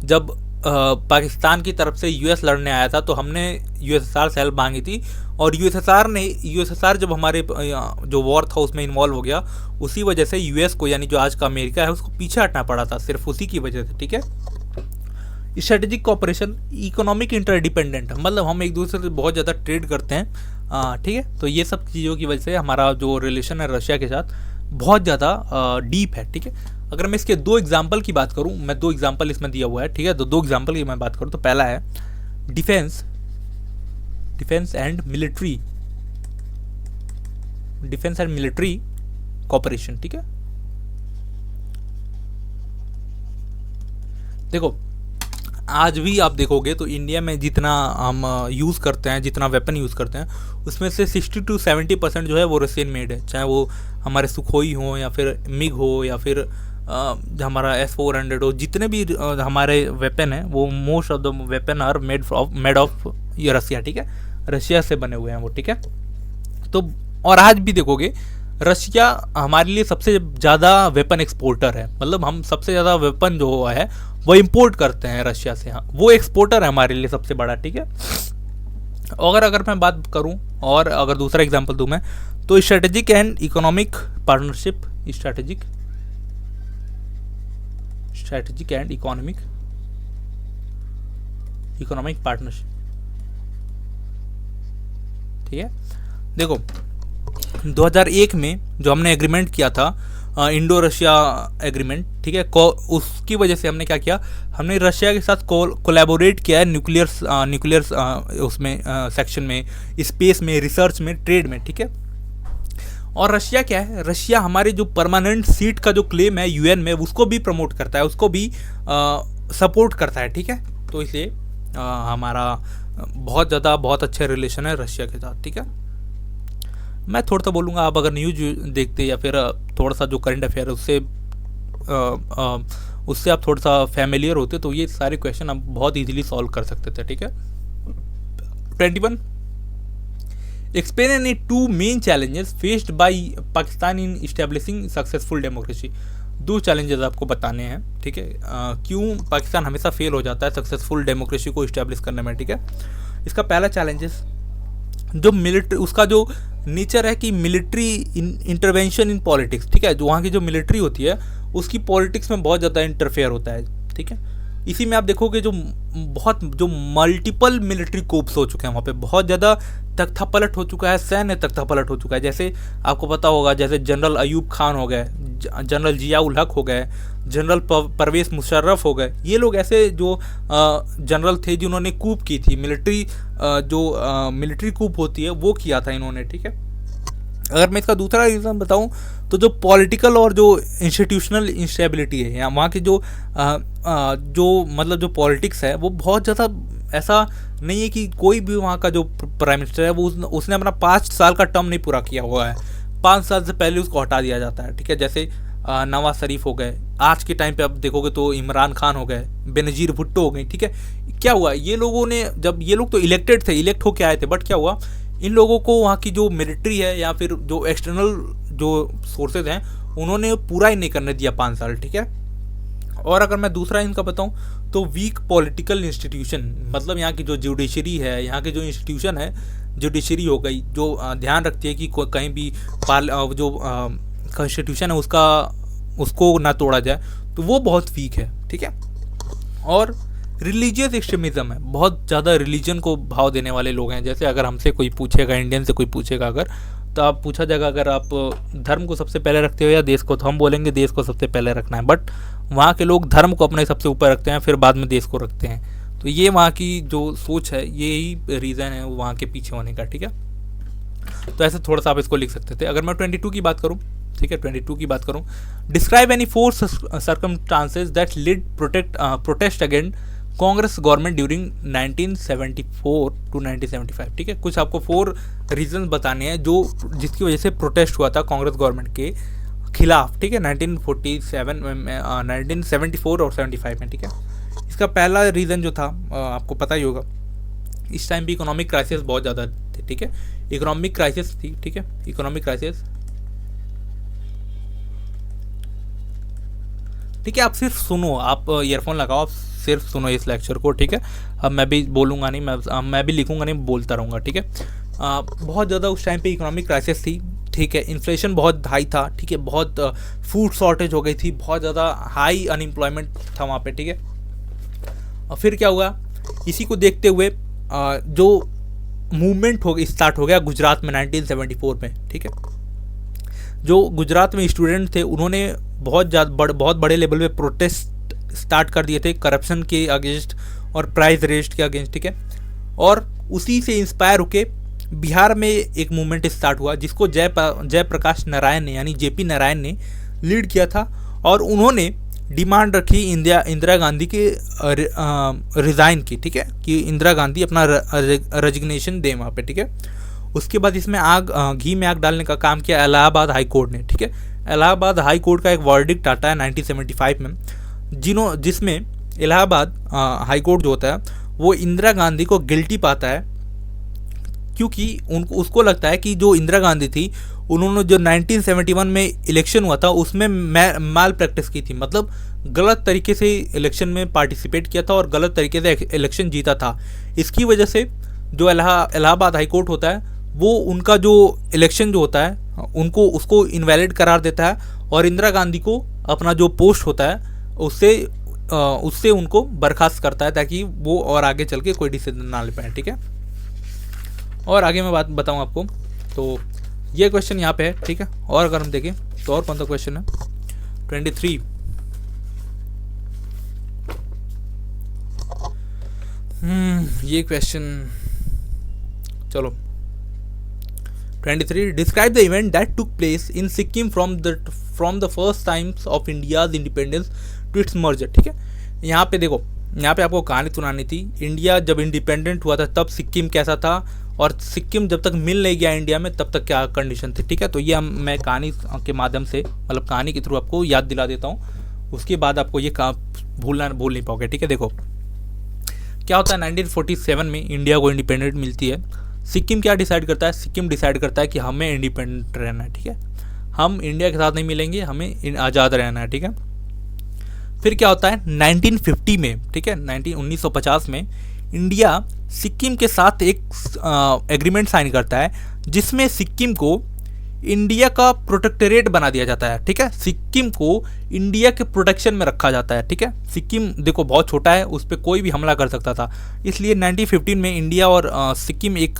जब पाकिस्तान की तरफ से यूएस लड़ने आया था तो हमने यूएसएसआर से हेल्प मांगी थी, और यूएसएसआर जब हमारे जो वॉर था उसमें इन्वॉल्व हो गया, उसी वजह से यूएस को, यानी जो आज का अमेरिका है, उसको पीछे हटना पड़ा था, सिर्फ उसी की वजह से। ठीक है, स्ट्रेटेजिक कॉपरेशन, इकोनॉमिक इंटरडिपेंडेंट, मतलब हम एक दूसरे से बहुत ज़्यादा ट्रेड करते हैं। ठीक है, तो ये सब चीज़ों की वजह से हमारा जो रिलेशन है रशिया के साथ बहुत ज़्यादा डीप है। ठीक है, अगर मैं इसके 2 एग्जाम्पल की बात करूँ, मैं 2 एग्जाम्पल इसमें दिया हुआ है। ठीक है, तो 2 एग्जाम्पल की मैं बात करूँ तो पहला है डिफेंस एंड मिलिट्री कॉपरेशन। ठीक है, देखो आज भी आप देखोगे तो इंडिया में जितना हम यूज़ करते हैं, जितना वेपन यूज़ करते हैं, उसमें से 60 to 70% जो है वो रशियन मेड है। चाहे वो हमारे सुखोई हो या फिर मिग हो या फिर हमारा S-400 हो, जितने भी हमारे वेपन हैं वो most of the weapon are made of ये रशिया। ठीक है, रशिया से बने हुए हैं वो। ठीक है, तो और आज भी देखोगे रशिया हमारे लिए सबसे ज़्यादा वेपन एक्सपोर्टर है, मतलब हम सबसे ज़्यादा वेपन जो है वो इंपोर्ट करते हैं रशिया से। हाँ, वो एक्सपोर्टर है हमारे लिए सबसे बड़ा। ठीक है, अगर मैं बात करूं और अगर दूसरा एग्जांपल दूं मैं, तो strategic and economic partnership, strategic and economic partnership. ठीक है, देखो 2001 में जो हमने एग्रीमेंट किया था, इंडो रशिया एग्रीमेंट। ठीक है, उसकी वजह से हमने क्या किया, हमने रशिया के साथ कोलैबोरेट किया है न्यूक्लियर उसमें सेक्शन में, स्पेस में, रिसर्च में, ट्रेड में। ठीक है, और रशिया क्या है, रशिया हमारे जो परमानेंट सीट का जो क्लेम है यूएन में, उसको भी प्रमोट करता है, उसको भी सपोर्ट करता है। ठीक है, तो इसलिए हमारा बहुत अच्छे रिलेशन है रशिया के साथ। ठीक है, मैं थोड़ा सा बोलूँगा, आप अगर न्यूज़ देखते या फिर थोड़ा सा जो करंट अफेयर है उससे आप थोड़ा सा फैमिलियर होते तो ये सारे क्वेश्चन आप बहुत इजीली सॉल्व कर सकते थे। ठीक है, 21 explain any 2 main challenges faced by Pakistan in establishing successful democracy. 2 challenges आपको बताने हैं। ठीक है, क्यों पाकिस्तान हमेशा फेल हो जाता है सक्सेसफुल डेमोक्रेसी को इस्टेब्लिश करने में। ठीक है, इसका पहला चैलेंजेस जो मिलिट्री, उसका जो नेचर है कि मिलिट्री इंटरवेंशन इन पॉलिटिक्स। ठीक है, जो वहाँ की जो मिलिट्री होती है उसकी पॉलिटिक्स में बहुत ज़्यादा इंटरफेयर होता है। ठीक है, इसी में आप देखोगे जो मल्टीपल मिलिट्री कोप्स हो चुके हैं वहाँ पे, बहुत ज़्यादा तख्ता पलट हो चुका है, सैन्य तख्ता पलट हो चुका है। जैसे आपको पता होगा, जैसे जनरल अयूब खान हो गए, जनरल जियाउल हक हो गए, जनरल परवेज़ मुशर्रफ हो गए, ये लोग ऐसे जो जनरल थे जिन्होंने कूप की थी, मिलिट्री कूप होती है वो किया था इन्होंने। ठीक है, अगर मैं इसका दूसरा रीज़न बताऊं तो जो पॉलिटिकल और जो इंस्टीट्यूशनल इंस्टेबिलिटी है, या वहाँ की जो मतलब जो पॉलिटिक्स है वो बहुत ज़्यादा ऐसा नहीं है कि कोई भी वहाँ का जो प्राइम मिनिस्टर है वो उसने अपना 5 साल का टर्म नहीं पूरा किया हुआ है, 5 साल से पहले उसको हटा दिया जाता है। ठीक है, जैसे नवाज शरीफ हो गए, आज के टाइम पे आप देखोगे तो इमरान खान हो गए, बेनजीर भुट्टो हो गई। ठीक है, क्या हुआ, ये लोगों ने, जब ये लोग तो इलेक्ट होके आए थे, बट क्या हुआ, इन लोगों को वहाँ की जो मिलिट्री है या फिर जो एक्सटर्नल जो सोर्सेज हैं उन्होंने पूरा ही नहीं करने दिया 5 साल। ठीक है, और अगर मैं दूसरा इनका बताऊं तो वीक पॉलिटिकल इंस्टीट्यूशन, मतलब यहाँ की जो जुडिशरी है, यहाँ के जो इंस्टीट्यूशन है, जुडिशरी हो गई, जो ध्यान रखती है कि कहीं भी जो कॉन्स्टिट्यूशन है उसको ना तोड़ा जाए, तो वो बहुत वीक है। ठीक है, और रिलीजियस एक्सट्रीमिज्म है, बहुत ज़्यादा रिलीजन को भाव देने वाले लोग हैं। जैसे अगर हमसे कोई पूछेगा, इंडियन से कोई पूछेगा अगर, तो आप पूछा जाएगा अगर आप धर्म को सबसे पहले रखते हो या देश को, तो हम बोलेंगे देश को सबसे पहले रखना है, बट वहाँ के लोग धर्म को अपने सबसे ऊपर रखते हैं, फिर बाद में देश को रखते हैं। तो ये वहाँ की जो सोच है, यही रीज़न है वहाँ के पीछे होने का। ठीक है, तो ऐसे थोड़ा सा आप इसको लिख सकते थे। अगर मैं 22 की बात करूँ, ठीक है, 22 की बात करूँ, describe any 4 circumstances that lead protest against Congress government during 1974 to 1975। ठीक है, कुछ आपको 4 रीजन बताने हैं जो जिसकी वजह से प्रोटेस्ट हुआ था कांग्रेस गवर्नमेंट के खिलाफ। ठीक है, 1974 और 75 में। ठीक है, इसका पहला रीज़न जो था आपको पता ही होगा, इस टाइम भी इकोनॉमिक क्राइसिस बहुत ज़्यादा थे। ठीक है, इकोनॉमिक क्राइसिस थी। ठीक है, इकोनॉमिक क्राइसिस, ठीक है। आप सिर्फ सुनो, आप ईयरफोन लगाओ, आप सिर्फ सुनो इस लेक्चर को, ठीक है। अब मैं भी बोलूँगा नहीं, मैं भी लिखूँगा नहीं, बोलता रहूँगा, ठीक है। बहुत ज़्यादा उस टाइम पे इकोनॉमिक क्राइसिस थी, ठीक है। इन्फ्लेशन बहुत हाई था, ठीक है। बहुत फूड शॉर्टेज हो गई थी, बहुत ज़्यादा हाई अनएम्प्लॉयमेंट था वहाँ पे, ठीक है। और फिर क्या हुआ, इसी को देखते हुए जो मूवमेंट स्टार्ट हो गया गुजरात में 1974 में, ठीक है। जो गुजरात में स्टूडेंट थे उन्होंने बहुत बड़े लेवल पे प्रोटेस्ट स्टार्ट कर दिए थे करप्शन के अगेंस्ट और प्राइस रेस्ट के अगेंस्ट, ठीक है। और उसी से इंस्पायर होके बिहार में एक मूवमेंट स्टार्ट हुआ जिसको जयप्रकाश नारायण ने यानी जेपी नारायण ने लीड किया था। और उन्होंने डिमांड रखी इंदिरा गांधी के रिज़ाइन की, ठीक है, कि इंदिरा गांधी अपना रेजिग्नेशन दें वहाँ पे, ठीक है। उसके बाद इसमें घी में आग डालने का काम किया इलाहाबाद हाई कोर्ट ने, ठीक है। इलाहाबाद हाई कोर्ट का एक वर्डिक्ट आता है 1975 में, जिसमें इलाहाबाद हाई कोर्ट जो होता है वो इंदिरा गांधी को गिल्टी पाता है, क्योंकि उसको लगता है कि जो इंदिरा गांधी थी उन्होंने जो 1971 में इलेक्शन हुआ था उसमें माल प्रैक्टिस की थी, मतलब गलत तरीके से इलेक्शन में पार्टिसिपेट किया था और गलत तरीके से इलेक्शन जीता था। इसकी वजह से जो इलाहाबाद हाई कोर्ट होता है वो उनका जो इलेक्शन जो होता है उसको इनवैलिड करार देता है और इंदिरा गांधी को अपना जो पोस्ट होता है उससे उनको बर्खास्त करता है ताकि वो और आगे चल के कोई डिसीजन ना ले पाए, ठीक है। और आगे मैं बात बताऊँ आपको, तो ये क्वेश्चन यहाँ पे है, ठीक है। और अगर हम देखें तो और कौन सा क्वेश्चन है, 23। ये क्वेश्चन, चलो 23, describe the event that took place in Sikkim from the first times of India's independence to its merger, ठीक है। यहाँ पे देखो, यहाँ पे आपको कहानी सुनानी थी, इंडिया जब इंडिपेंडेंट हुआ था तब सिक्किम कैसा था और सिक्किम जब तक मिल नहीं गया इंडिया में तब तक क्या कंडीशन थी, ठीक है। तो ये मैं कहानी के माध्यम से, मतलब कहानी के थ्रू आपको याद दिला देता हूँ, उसके बाद आपको ये भूल नहीं पाओगे, ठीक है। देखो क्या होता है, 1947 में इंडिया को इंडिपेंडेंट मिलती है। सिक्किम क्या डिसाइड करता है, सिक्किम डिसाइड करता है कि हमें इंडिपेंडेंट रहना है, ठीक है। हम इंडिया के साथ नहीं मिलेंगे, हमें आज़ाद रहना है, ठीक है। फिर क्या होता है 1950 में, ठीक है, 1950 में इंडिया सिक्किम के साथ एक एग्रीमेंट साइन करता है जिसमें सिक्किम को इंडिया का प्रोटेक्टोरेट बना दिया जाता है, ठीक है। सिक्किम को इंडिया के प्रोटेक्शन में रखा जाता है, ठीक है। सिक्किम देखो बहुत छोटा है, उस पर कोई भी हमला कर सकता था, इसलिए 1915 में इंडिया और सिक्किम एक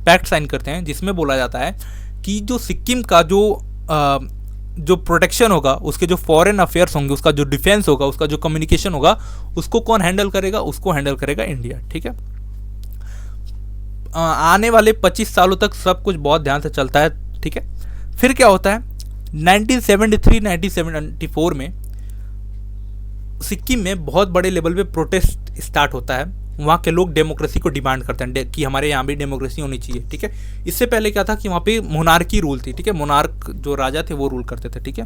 पैक्ट साइन करते हैं जिसमें बोला जाता है कि जो सिक्किम का जो प्रोटेक्शन होगा, उसके जो फॉरेन अफेयर्स होंगे, उसका जो डिफेंस होगा, उसका जो कम्युनिकेशन होगा, उसको कौन हैंडल करेगा, उसको हैंडल करेगा इंडिया, ठीक है। आने वाले 25 सालों तक सब कुछ बहुत ध्यान से चलता है, ठीक है। फिर क्या होता है 1973-1974 में सिक्किम में बहुत बड़े लेवल पे प्रोटेस्ट स्टार्ट होता है। वहाँ के लोग डेमोक्रेसी को डिमांड करते हैं कि हमारे यहाँ भी डेमोक्रेसी होनी चाहिए, ठीक है। इससे पहले क्या था कि वहाँ पे मोनार्की रूल थी, ठीक है, मोनार्क जो राजा थे वो रूल करते थे, ठीक है।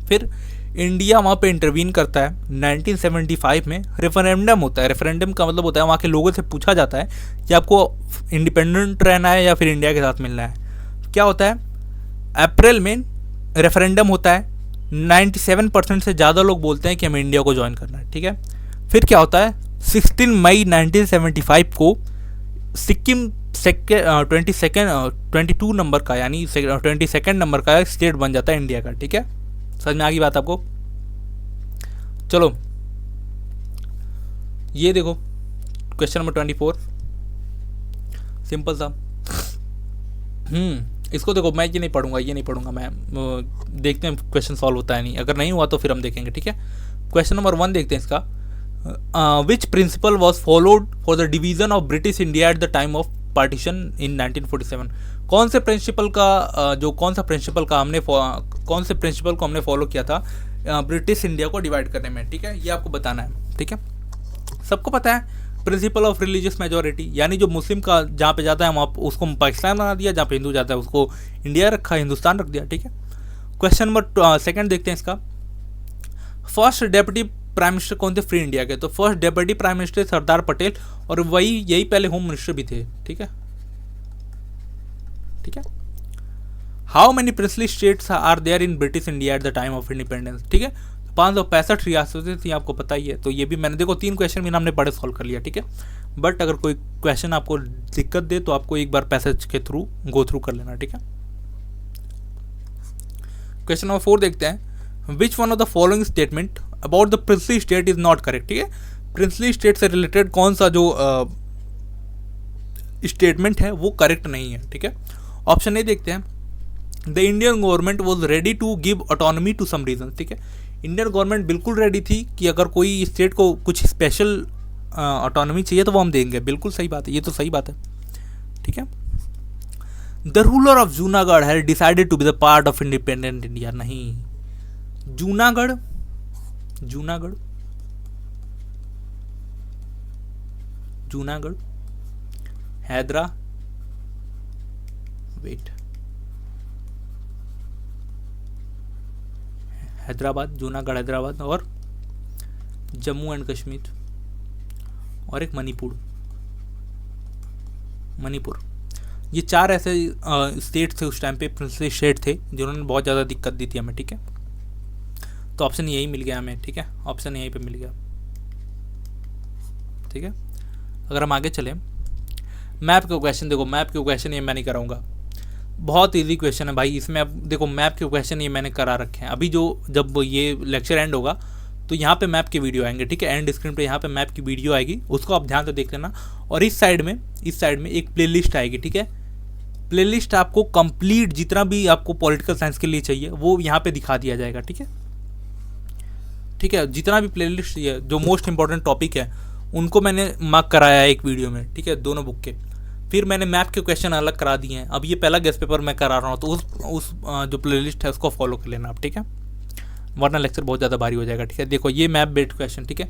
फिर इंडिया वहाँ पे इंटरवीन करता है। 1975 में रेफरेंडम होता है। रेफरेंडम का मतलब होता है वहाँ के लोगों से पूछा जाता है कि आपको इंडिपेंडेंट रहना है या फिर इंडिया के साथ मिलना है। क्या होता है, अप्रैल में रेफरेंडम होता है, 97% से ज़्यादा लोग बोलते हैं कि हमें इंडिया को ज्वाइन करना है, ठीक है। फिर क्या होता है 16 मई 1975 को सिक्किम 22 नंबर का यानी 22nd नंबर का स्टेट बन जाता है इंडिया का, ठीक है। समझ में आ गई बात आपको। चलो ये देखो क्वेश्चन नंबर 24, सिंपल सा। इसको देखो, मैं ये नहीं पढ़ूंगा मैं, देखते हैं क्वेश्चन सॉल्व होता है नहीं, अगर नहीं हुआ तो फिर हम देखेंगे, ठीक है। क्वेश्चन नंबर 1 देखते हैं इसका। Which principle was followed for the division of British India at the time of partition इन 1947। कौन से प्रिंसिपल को हमने फॉलो किया था ब्रिटिश इंडिया को डिवाइड करने में, ठीक है। ये आपको बताना है, ठीक है। सबको पता है प्रिंसिपल ऑफ रिलीजियस मेजोरिटी, यानी जो मुस्लिम का जहाँ पे जाता है वहाँ उसको पाकिस्तान बना दिया, जहाँ पे हिंदू जाता है उसको इंडिया रखा, हिंदुस्तान रख दिया, ठीक है। क्वेश्चन नंबर 2 देखते हैं इसका। फर्स्ट डेप्यूटी प्राइम मिनिस्टर कौन थे फ्री इंडिया के, तो first deputy prime minister Sardar Patel और यही पहले होम मिनिस्टर भी थे, ठीक है। How many princely states are there in British India at the time of independence, ठीक है। 565 रियासतें थी, आपको पता ही है। तो ये भी मैंने देखो 3 क्वेश्चन भी हमने बड़े सॉल्व कर लिया, ठीक है। बट अगर कोई क्वेश्चन आपको दिक्कत दे तो आपको एक बार पैसेज के थ्रू गो थ्रू कर लेना, ठीक है। क्वेश्चन नंबर 4 देखते हैं। विच one of the following statement about the princely state is not correct, ठीक है। प्रिंसली स्टेट से रिलेटेड कौन सा जो स्टेटमेंट है वो करेक्ट नहीं है, ठीक है। ऑप्शन ए देखते हैं। The Indian government was ready to give autonomy to some region, ठीक है। इंडियन गवर्नमेंट बिल्कुल रेडी थी कि अगर कोई स्टेट को कुछ स्पेशल ऑटोनॉमी चाहिए तो वो हम देंगे, बिल्कुल सही बात है, ये तो सही बात है, ठीक है। The ruler of Junagadh has decided to be the part of independent India, नहीं। जूनागढ़ जूनागढ़ जूनागढ़ हैदराबाद, जूनागढ़, हैदराबाद और जम्मू एंड कश्मीर और एक मणिपुर, ये 4 ऐसे स्टेट थे उस टाइम पे, प्रिंसली स्टेट थे जिन्होंने बहुत ज़्यादा दिक्कत दी थी हमें, ठीक है। तो ऑप्शन यही मिल गया हमें, ठीक है, ऑप्शन यहीं पे मिल गया, ठीक है। अगर हम आगे चलें, मैप के क्वेश्चन देखो, मैप के क्वेश्चन ये मैं नहीं कराऊंगा, बहुत इजी क्वेश्चन है भाई। इसमें अब देखो मैप के क्वेश्चन ये मैंने करा रखे हैं। अभी जब ये लेक्चर एंड होगा तो यहाँ पे मैप की वीडियो आएंगे, ठीक है। एंड स्क्रीन पे यहाँ पे मैप की वीडियो आएगी, उसको आप ध्यान से देख लेना। और इस साइड में एक प्लेलिस्ट आएगी, ठीक है। प्लेलिस्ट आपको कंप्लीट जितना भी आपको पॉलिटिकल साइंस के लिए चाहिए वो यहाँ पे दिखा दिया जाएगा, ठीक है, ठीक है। जितना भी प्लेलिस्ट है, जो मोस्ट इंपॉर्टेंट टॉपिक है उनको मैंने मार्क कराया है एक वीडियो में, ठीक है, दोनों बुक के। फिर मैंने मैप के क्वेश्चन अलग करा दिए हैं। अब ये पहला गेस्ट पेपर मैं करा रहा हूँ, तो उस जो प्लेलिस्ट है उसको फॉलो कर लेना आप, ठीक है, वरना लेक्चर बहुत ज़्यादा भारी हो जाएगा, ठीक है। देखो ये मैप बेस्ड क्वेश्चन, ठीक है।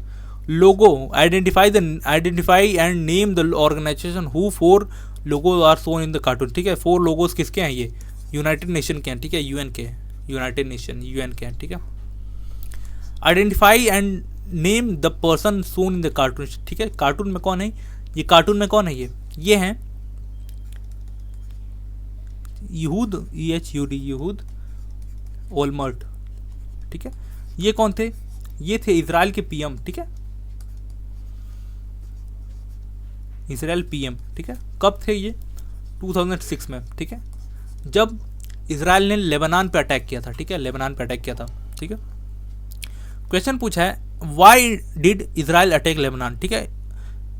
Logo, identify and name the organization who 4 logo are shown in the cartoon, ठीक है। 4 लोगोस किसके हैं? ये यूनाइटेड नेशन के हैं, ठीक है, यूएन के, यूनाइटेड नेशन यूएन के हैं, ठीक है। Identify and name the person shown in the cartoon, ठीक है। कार्टून में कौन है ये? कार्टून में कौन है ये हैं यहूद, यहूद ओलमर्ट, ठीक है। ये कौन थे? ये थे इजराइल के पीएम, ठीक है, इजराइल पीएम, ठीक है। कब थे ये? 2006 में, ठीक है, जब इजराइल ने लेबनान पे अटैक किया था, ठीक है, लेबनान पे अटैक किया था, ठीक है। क्वेश्चन पूछा है why did Israel attack Lebanon, ठीक है।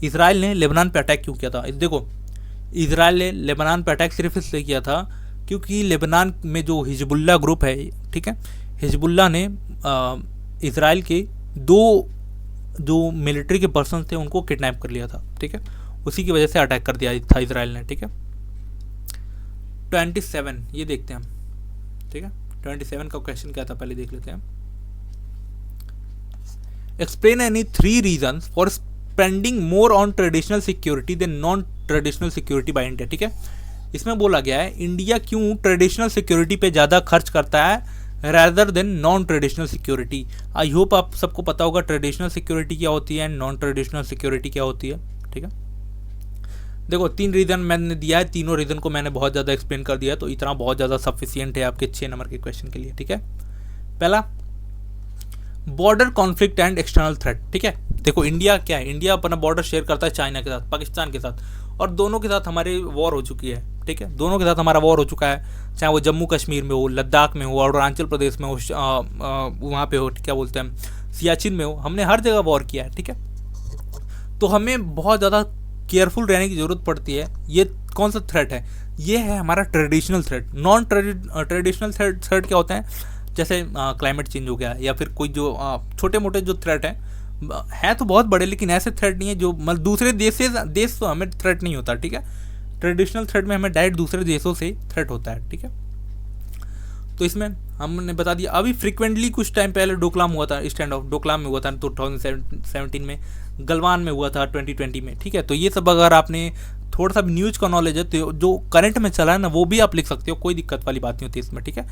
इजराइल ने लेबनान पे अटैक क्यों किया था? देखो इजराइल ने लेबनान पे अटैक सिर्फ इसलिए किया था क्योंकि लेबनान में जो हिजबुल्ला ग्रुप है, ठीक है, हिजबुल्ला ने इजराइल के 2 जो मिलिट्री के पर्सन थे उनको किडनैप कर लिया था, ठीक है। उसी की वजह से अटैक कर दिया था इजराइल ने, ठीक है। 27 ये देखते हैं हम, ठीक है। 27 का क्वेश्चन क्या था पहले देख लेते हैं। Explain any 3 reasons for spending more on traditional security than non traditional security by India, ठीक है। इसमें बोला गया है इंडिया क्यों ट्रेडिशनल सिक्योरिटी पे ज़्यादा खर्च करता है rather than non traditional security. I hope आप सबको पता होगा ट्रेडिशनल सिक्योरिटी क्या होती है एंड नॉन ट्रेडिशनल सिक्योरिटी क्या होती है, ठीक है। देखो 3 रीज़न मैंने दिया है, तीनों रीज़न को मैंने बहुत ज़्यादा एक्सप्लेन कर दिया, तो इतना बहुत ज़्यादा सफिशियंट है आपके 6 नंबर के क्वेश्चन के लिए, ठीक है। पहला, border conflict and external threat, ठीक है। देखो इंडिया क्या है? इंडिया अपना बॉर्डर शेयर करता है चाइना के साथ, पाकिस्तान के साथ, और दोनों के साथ हमारी वॉर हो चुकी है, ठीक है। दोनों के साथ हमारा वॉर हो चुका है, चाहे वो जम्मू कश्मीर में हो, लद्दाख में हो, अरुणाचल प्रदेश में हो, वहाँ पे हो, क्या बोलते हैं, सियाचिन में हो, हमने हर जगह वॉर किया है, ठीक है। तो हमें बहुत ज़्यादा केयरफुल रहने की ज़रूरत पड़ती है। ये कौन सा थ्रेट है? ये है हमारा traditional threat. Non traditional threat क्या होता है? जैसे क्लाइमेट चेंज हो गया, या फिर कोई जो छोटे मोटे जो थ्रेट है तो बहुत बड़े, लेकिन ऐसे थ्रेट नहीं है जो मतलब दूसरे देश तो हमें थ्रेट नहीं होता, ठीक है। ट्रेडिशनल थ्रेट में हमें डायरेक्ट दूसरे देशों से थ्रेट होता है, ठीक है। तो इसमें हमने बता दिया। अभी फ्रिक्वेंटली कुछ टाइम पहले डोकलाम हुआ था, स्टैंड ऑफ डोकलाम में हुआ था 2017 में, गलवान में हुआ था 2020 में, ठीक है। तो ये सब अगर आपने थोड़ा सा भी न्यूज़ का नॉलेज है तो जो करंट में चला है ना वो भी आप लिख सकते हो, कोई दिक्कत वाली बात नहीं होती इसमें, ठीक है।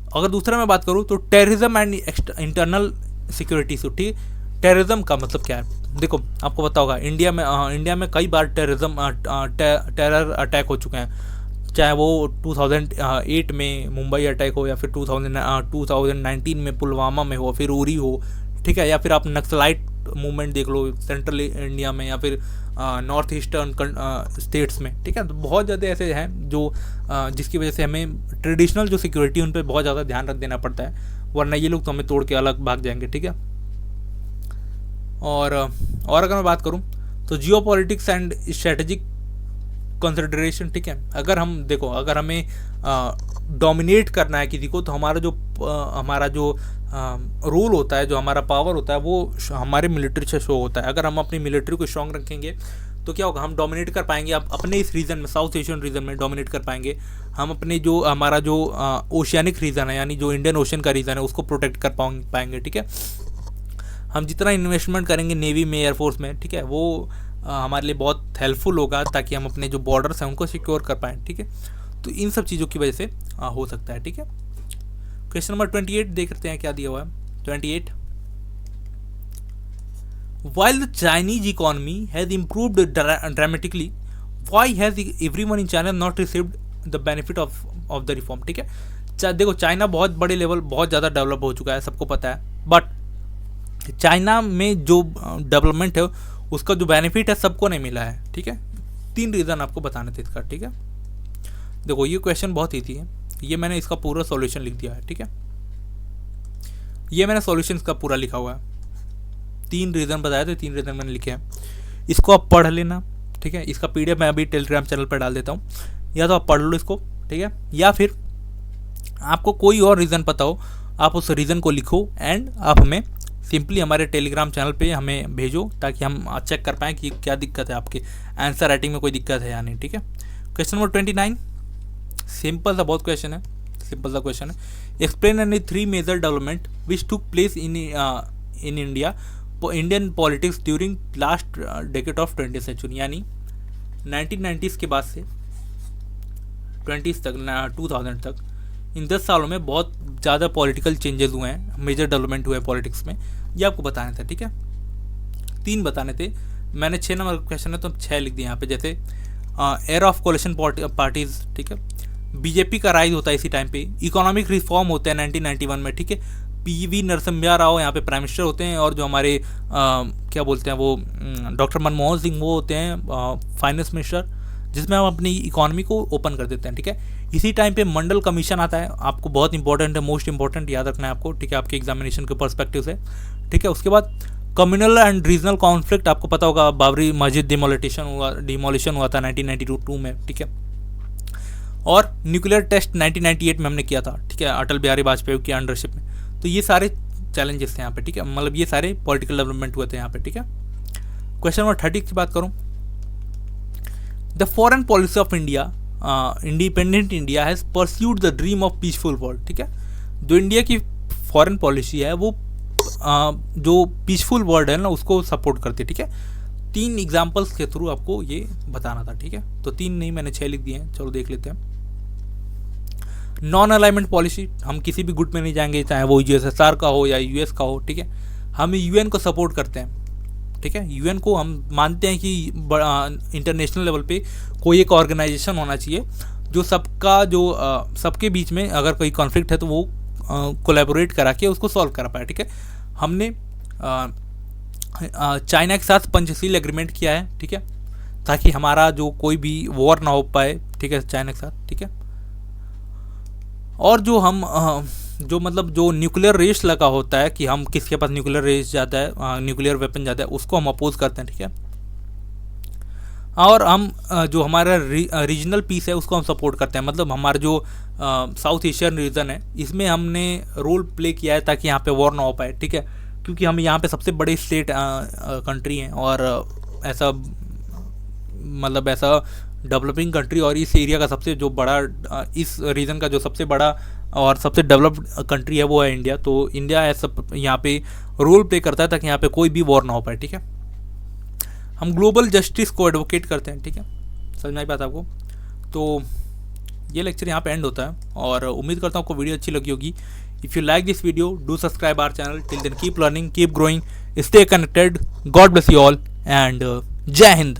अगर दूसरा मैं बात करूँ तो terrorism and internal security issue, ठीक है। टेररिज्म का मतलब क्या है? देखो आपको पता होगा इंडिया में कई बार टेरर अटैक हो चुके हैं, चाहे वो 2008 में मुंबई अटैक हो, या फिर 2019 में पुलवामा में हो, फिर उरी हो, ठीक है, या फिर आप नक्सलाइट मूवमेंट देख लो सेंट्रल इंडिया में, या फिर नॉर्थ ईस्टर्न स्टेट्स में, ठीक है। तो बहुत ज़्यादा ऐसे हैं जो जिसकी वजह से हमें ट्रेडिशनल जो सिक्योरिटी उन पर बहुत ज़्यादा ध्यान रख देना पड़ता है, वरना ये लोग तो हमें तोड़ के अलग भाग जाएंगे, ठीक है। और अगर मैं बात करूं तो जियो पॉलिटिक्स एंड स्ट्रेटेजिक कंसिडरेशन, ठीक है। अगर हम देखो, अगर हमें डोमिनेट करना है किसी को, तो हमारा जो रोल होता है, जो हमारा पावर होता है, वो हमारे मिलिट्री से शो होता है। अगर हम अपनी मिलिट्री को स्ट्रॉन्ग रखेंगे तो क्या होगा, हम डोमिनेट कर पाएंगे अपने इस रीजन में, साउथ एशियन रीजन में डोमिनेट कर पाएंगे। हम अपने जो हमारा जो ओशियानिक रीजन है, यानी जो इंडियन ओशन का रीजन है, उसको प्रोटेक्ट कर पाएंगे, ठीक है। हम जितना इन्वेस्टमेंट करेंगे नेवी में, एयरफोर्स में, ठीक है, वो हमारे लिए बहुत हेल्पफुल होगा, ताकि हम अपने जो बॉर्डर्स हैं उनको सिक्योर कर पाएँ, ठीक है। तो इन सब चीज़ों की वजह से हो सकता है, ठीक है। क्वेश्चन नंबर 28 देखते हैं क्या दिया हुआ है। 28, while the Chinese economy has improved dramatically, why has everyone in China not received the benefit of the reform, ठीक है। देखो, चाइना बहुत बड़े लेवल, बहुत ज़्यादा डेवलप हो चुका है, सबको पता है, बट चाइना में जो डेवलपमेंट है उसका जो बेनिफिट है सबको नहीं मिला है, ठीक है। 3 रीज़न आपको बताने थे इसका, ठीक है। देखो, ये क्वेश्चन बहुत ईजी है, ये मैंने इसका पूरा सॉल्यूशन लिख दिया है, ठीक है। ये मैंने सॉल्यूशन इसका पूरा लिखा हुआ है, 3 रीज़न बताए थे, 3 रीज़न मैंने लिखे हैं। इसको आप पढ़ लेना, ठीक है। इसका PDF मैं अभी टेलीग्राम चैनल पर डाल देता हूँ, या तो आप पढ़ लो इसको, ठीक है, या फिर आपको कोई और रीज़न पता हो, आप उस रीज़न को लिखो एंड आप हमें सिंपली हमारे टेलीग्राम चैनल पे हमें भेजो, ताकि हम चेक कर पाएँ कि क्या दिक्कत है, आपके आंसर राइटिंग में कोई दिक्कत है या नहीं, ठीक है। क्वेश्चन नंबर 29, सिंपल सा बहुत क्वेश्चन है, सिंपल सा क्वेश्चन है। Explain any 3 major development which took place in Indian politics during last decade of 20th century, यानी 1990s के बाद से 20s तक, 2000 तक, इन 10 सालों में बहुत ज़्यादा पॉलिटिकल चेंजेस हुए हैं, मेजर डेवलपमेंट हुए हैं पॉलिटिक्स में, ये आपको बताने थे, ठीक है। 3 बताने थे, मैंने 6 नंबर क्वेश्चन है तो 6 लिख दिए यहाँ पे। जैसे एरा ऑफ कोalition पार्टीज, ठीक है, बीजेपी का राइज होता है इसी टाइम पे, इकोनॉमिक रिफॉर्म होते हैं 1991 में, ठीक है। PV नरसिम्हा राव यहाँ पे प्राइम मिनिस्टर होते हैं, और जो हमारे क्या बोलते हैं वो डॉक्टर मनमोहन सिंह वो होते हैं फाइनेंस मिनिस्टर, जिसमें हम अपनी इकोनॉमी को ओपन कर देते हैं, ठीक है। इसी टाइम पे मंडल कमीशन आता है, आपको बहुत इंपॉर्टेंट है, मोस्ट इंपॉर्टेंट याद रखना है आपको, ठीक है, आपके एग्जामिनेशन के पर्सपेक्टिव से, ठीक है। उसके बाद कम्युनल एंड रीजनल कॉन्फ्लिक्ट, आपको पता होगा बाबरी मस्जिद डिमोलिशन हुआ था 1992 में, ठीक है। और न्यूक्लियर टेस्ट 1998 में हमने किया था, ठीक है, अटल बिहारी वाजपेयी की अंडरशिप में। तो ये सारे चैलेंजेस थे यहाँ पे, ठीक है, मतलब ये सारे पॉलिटिकल डेवलपमेंट हुए थे यहाँ पे, ठीक है। क्वेश्चन नंबर 30 की बात करूँ, the foreign policy of India, independent India has pursued the dream of peaceful world, ठीक है। जो इंडिया की फॉरेन पॉलिसी है वो जो पीसफुल वर्ल्ड है ना, उसको सपोर्ट करती है, ठीक है। 3 एग्जाम्पल्स के थ्रू आपको ये बताना था, ठीक है। तो 3 नहीं, मैंने 6 लिख दिए हैं, चलो देख लेते हैं। नॉन अलाइनमेंट पॉलिसी, हम किसी भी गुट में नहीं जाएंगे, चाहे वो USSR का हो या US का हो, ठीक है। हम UN को सपोर्ट करते हैं, ठीक है। UN को हम मानते हैं कि इंटरनेशनल लेवल पे कोई एक ऑर्गेनाइजेशन होना चाहिए जो सबके बीच में अगर कोई कॉन्फ्लिक्ट है तो वो कोलैबोरेट करा के उसको सॉल्व कर पाए, ठीक है। हमने चाइना के साथ पंचशील एग्रीमेंट किया है, ठीक है, ताकि हमारा जो कोई भी वॉर ना हो पाए, ठीक है, चाइना के साथ, ठीक है। और जो हम जो न्यूक्लियर रेस लगा होता है कि हम किसके पास न्यूक्लियर रेस जाता है, न्यूक्लियर वेपन जाता है, उसको हम अपोज करते हैं, ठीक है। और हम जो हमारा रीजनल पीस है उसको हम सपोर्ट करते हैं, मतलब हमारा जो साउथ एशियन रीजन है इसमें हमने रोल प्ले किया है ताकि यहाँ पे वॉर ना हो पाए, ठीक है। क्योंकि हम यहाँ पे सबसे बड़े स्टेट कंट्री हैं, और ऐसा डेवलपिंग कंट्री, और इस एरिया का सबसे जो बड़ा, इस रीजन का जो सबसे बड़ा और सबसे डेवलप्ड कंट्री है वो है इंडिया। तो इंडिया ऐसा यहाँ पे रोल प्ले करता है ताकि यहाँ पे कोई भी वॉर ना हो पाए, ठीक है। हम ग्लोबल जस्टिस को एडवोकेट करते हैं, ठीक है, समझ में आई बात आपको। तो ये लेक्चर यहाँ पे एंड होता है, और उम्मीद करता हूँ आपको वीडियो अच्छी लगी होगी। If you like this video, do subscribe our channel. Till then keep learning, keep growing, stay connected. God bless you all and जय हिंद।